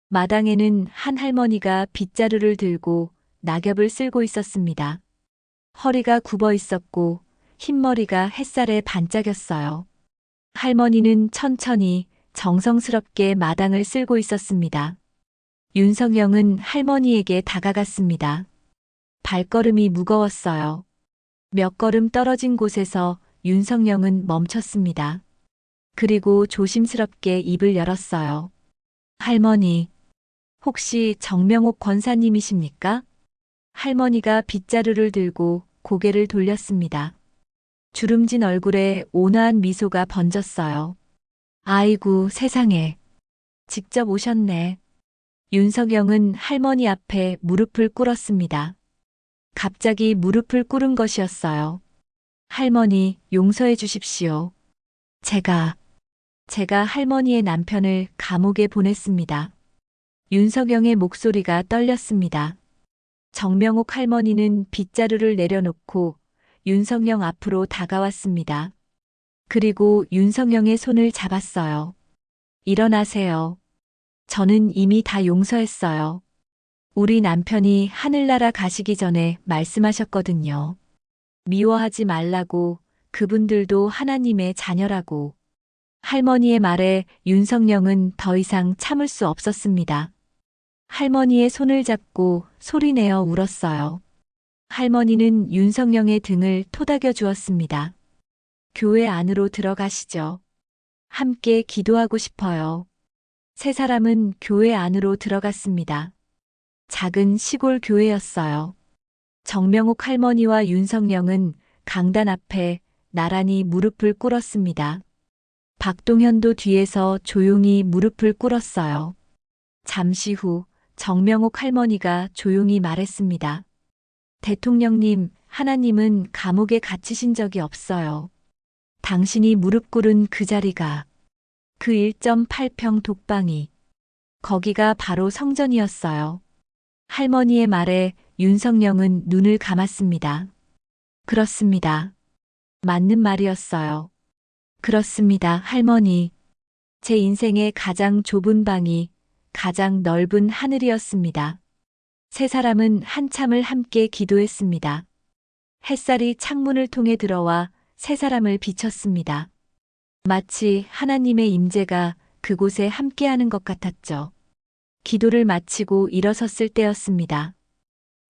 마당에는 한 할머니가 빗자루를 들고 낙엽을 쓸고 있었습니다. 허리가 굽어 있었고 흰머리가 햇살에 반짝였어요. 할머니는 천천히 정성스럽게 마당을 쓸고 있었습니다. 윤석영은 할머니에게 다가갔습니다. 발걸음이 무거웠어요. 몇 걸음 떨어진 곳에서 윤석영은 멈췄습니다. 그리고 조심스럽게 입을 열었어요. 할머니, 혹시 정명옥 권사님이십니까? 할머니가 빗자루를 들고 고개를 돌렸습니다. 주름진 얼굴에 온화한 미소가 번졌어요. 아이고, 세상에. 직접 오셨네. 윤석영은 할머니 앞에 무릎을 꿇었습니다. 갑자기 무릎을 꿇은 것이었어요. 할머니, 용서해 주십시오. 제가 할머니의 남편을 감옥에 보냈습니다. 윤석영의 목소리가 떨렸습니다. 정명옥 할머니는 빗자루를 내려놓고 윤석영 앞으로 다가왔습니다. 그리고 윤석영의 손을 잡았어요. 일어나세요. 저는 이미 다 용서했어요. 우리 남편이 하늘나라 가시기 전에 말씀하셨거든요. 미워하지 말라고, 그분들도 하나님의 자녀라고. 할머니의 말에 윤석영은 더 이상 참을 수 없었습니다. 할머니의 손을 잡고 소리내어 울었어요. 할머니는 윤석영의 등을 토닥여 주었습니다. 교회 안으로 들어가시죠. 함께 기도하고 싶어요. 세 사람은 교회 안으로 들어갔습니다. 작은 시골 교회였어요. 정명옥 할머니와 윤석영은 강단 앞에 나란히 무릎을 꿇었습니다. 박동현도 뒤에서 조용히 무릎을 꿇었어요. 잠시 후 정명옥 할머니가 조용히 말했습니다. 대통령님, 하나님은 감옥에 갇히신 적이 없어요. 당신이 무릎 꿇은 그 자리가, 그 1.8평 독방이, 거기가 바로 성전이었어요. 할머니의 말에 윤석영은 눈을 감았습니다. 그렇습니다. 맞는 말이었어요. 그렇습니다, 할머니. 제 인생의 가장 좁은 방이 가장 넓은 하늘이었습니다. 세 사람은 한참을 함께 기도했습니다. 햇살이 창문을 통해 들어와 세 사람을 비쳤습니다. 마치 하나님의 임재가 그곳에 함께하는 것 같았죠. 기도를 마치고 일어섰을 때였습니다.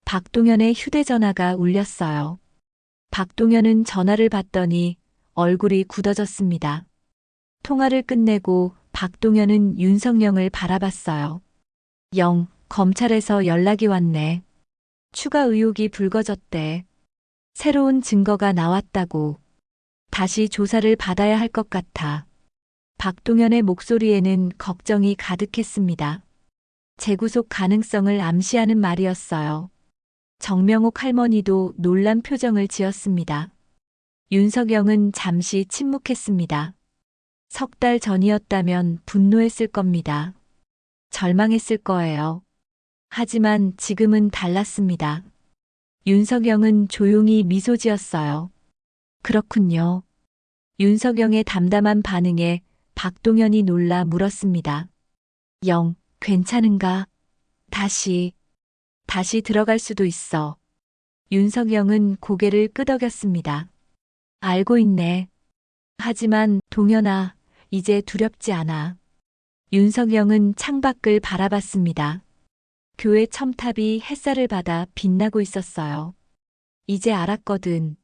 박동현의 휴대전화가 울렸어요. 박동현은 전화를 받더니 얼굴이 굳어졌습니다. 통화를 끝내고 박동현은 윤석영을 바라봤어요. 영, 검찰에서 연락이 왔네. 추가 의혹이 불거졌대. 새로운 증거가 나왔다고. 다시 조사를 받아야 할 것 같아. 박동현의 목소리에는 걱정이 가득했습니다. 재구속 가능성을 암시하는 말이었어요. 정명옥 할머니도 놀란 표정을 지었습니다. 윤석영은 잠시 침묵했습니다. 3달 전이었다면 분노했을 겁니다. 절망했을 거예요. 하지만 지금은 달랐습니다. 윤석영은 조용히 미소 지었어요. 그렇군요. 윤석영의 담담한 반응에 박동현이 놀라 물었습니다. 영, 괜찮은가? 다시 들어갈 수도 있어. 윤석영은 고개를 끄덕였습니다. 알고 있네. 하지만 동현아, 이제 두렵지 않아. 윤석영은 창밖을 바라봤습니다. 교회 첨탑이 햇살을 받아 빛나고 있었어요. 이제 알았거든.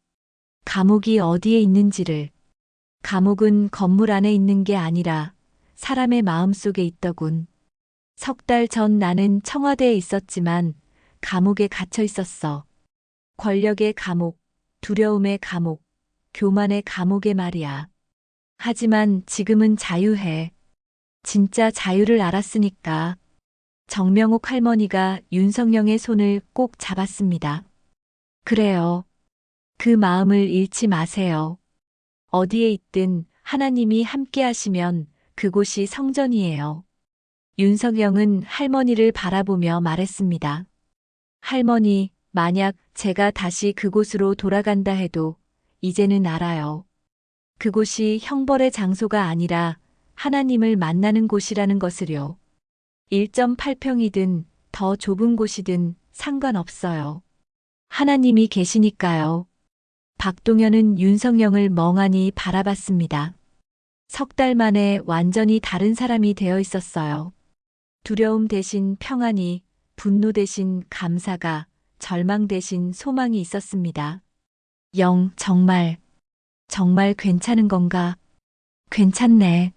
감옥이 어디에 있는지를. 감옥은 건물 안에 있는 게 아니라 사람의 마음 속에 있더군. 석 달 전 나는 청와대에 있었지만 감옥에 갇혀 있었어. 권력의 감옥, 두려움의 감옥, 교만의 감옥에 말이야. 하지만 지금은 자유해. 진짜 자유를 알았으니까. 정명옥 할머니가 윤석영의 손을 꼭 잡았습니다. 그래요. 그 마음을 잃지 마세요. 어디에 있든 하나님이 함께 하시면 그곳이 성전이에요. 윤석영은 할머니를 바라보며 말했습니다. 할머니, 만약 제가 다시 그곳으로 돌아간다 해도 이제는 알아요. 그곳이 형벌의 장소가 아니라 하나님을 만나는 곳이라는 것을요. 1.8평이든 더 좁은 곳이든 상관없어요. 하나님이 계시니까요. 박동현은 윤석영을 멍하니 바라봤습니다. 석 달 만에 완전히 다른 사람이 되어 있었어요. 두려움 대신 평안이, 분노 대신 감사가, 절망 대신 소망이 있었습니다. 영, 정말 괜찮은 건가? 괜찮네.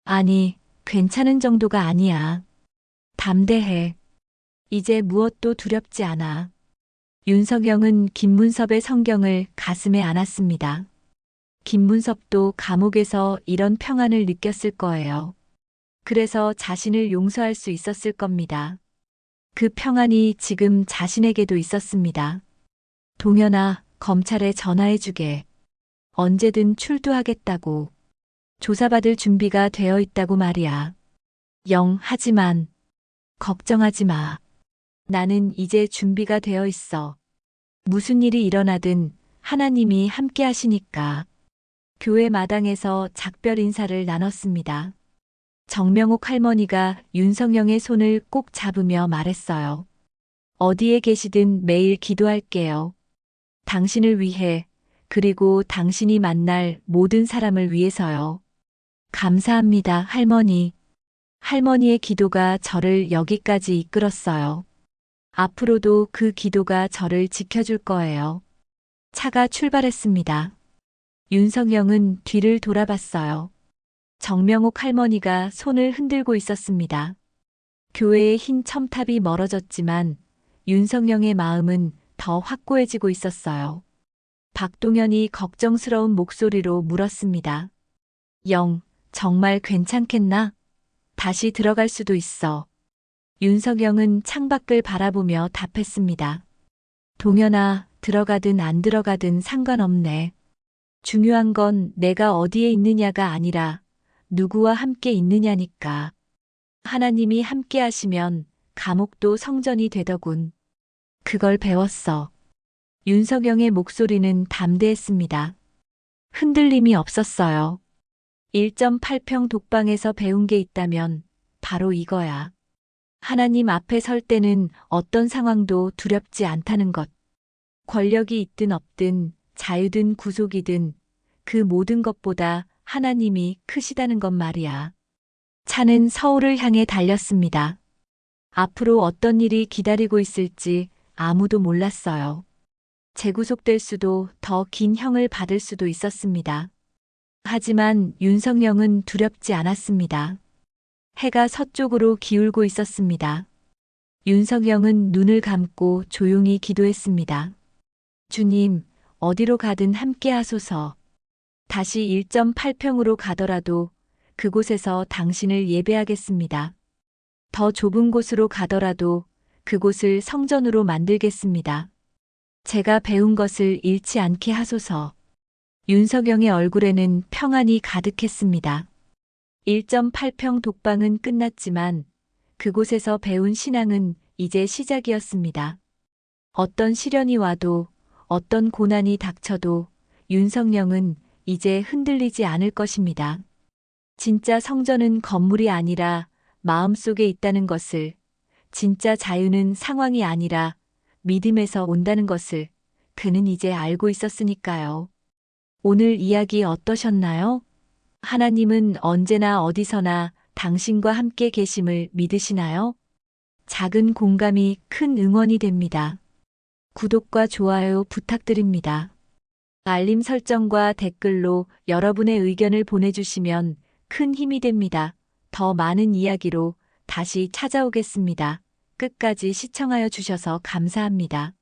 아니, 괜찮은 정도가 아니야. 담대해. 이제 무엇도 두렵지 않아. 윤석영은 김문섭의 성경을 가슴에 안았습니다. 김문섭도 감옥에서 이런 평안을 느꼈을 거예요. 그래서 자신을 용서할 수 있었을 겁니다. 그 평안이 지금 자신에게도 있었습니다. 동현아, 검찰에 전화해주게. 언제든 출두하겠다고. 조사받을 준비가 되어 있다고 말이야. 영, 하지만. 걱정하지 마. 나는 이제 준비가 되어 있어. 무슨 일이 일어나든 하나님이 함께 하시니까. 교회 마당에서 작별 인사를 나눴습니다. 정명옥 할머니가 윤석영의 손을 꼭 잡으며 말했어요. 어디에 계시든 매일 기도할게요. 당신을 위해, 그리고 당신이 만날 모든 사람을 위해서요. 감사합니다, 할머니. 할머니의 기도가 저를 여기까지 이끌었어요. 앞으로도 그 기도가 저를 지켜줄 거예요. 차가 출발했습니다. 윤석영은 뒤를 돌아봤어요. 정명옥 할머니가 손을 흔들고 있었습니다. 교회의 흰 첨탑이 멀어졌지만 윤석영의 마음은 더 확고해지고 있었어요. 박동현이 걱정스러운 목소리로 물었습니다. 영, 정말 괜찮겠나? 다시 들어갈 수도 있어. 윤석영은 창밖을 바라보며 답했습니다. 동현아, 들어가든 안 들어가든 상관없네. 중요한 건 내가 어디에 있느냐가 아니라 누구와 함께 있느냐니까. 하나님이 함께 하시면 감옥도 성전이 되더군. 그걸 배웠어. 윤석영의 목소리는 담대했습니다. 흔들림이 없었어요. 1.8평 독방에서 배운 게 있다면 바로 이거야. 하나님 앞에 설 때는 어떤 상황도 두렵지 않다는 것. 권력이 있든 없든 자유든 구속이든 그 모든 것보다 하나님이 크시다는 것 말이야. 차는 서울을 향해 달렸습니다. 앞으로 어떤 일이 기다리고 있을지 아무도 몰랐어요. 재구속될 수도 더 긴 형을 받을 수도 있었습니다. 하지만 윤석영은 두렵지 않았습니다. 해가 서쪽으로 기울고 있었습니다. 윤석영은 눈을 감고 조용히 기도했습니다. 주님, 어디로 가든 함께 하소서. 다시 1.8평으로 가더라도 그곳에서 당신을 예배하겠습니다. 더 좁은 곳으로 가더라도 그곳을 성전으로 만들겠습니다. 제가 배운 것을 잃지 않게 하소서. 윤석영의 얼굴에는 평안이 가득했습니다. 1.8평 독방은 끝났지만 그곳에서 배운 신앙은 이제 시작이었습니다. 어떤 시련이 와도 어떤 고난이 닥쳐도 윤석영은 이제 흔들리지 않을 것입니다. 진짜 성전은 건물이 아니라 마음속에 있다는 것을, 진짜 자유는 상황이 아니라 믿음에서 온다는 것을 그는 이제 알고 있었으니까요. 오늘 이야기 어떠셨나요? 하나님은 언제나 어디서나 당신과 함께 계심을 믿으시나요? 작은 공감이 큰 응원이 됩니다. 구독과 좋아요 부탁드립니다. 알림 설정과 댓글로 여러분의 의견을 보내주시면 큰 힘이 됩니다. 더 많은 이야기로 다시 찾아오겠습니다. 끝까지 시청하여 주셔서 감사합니다.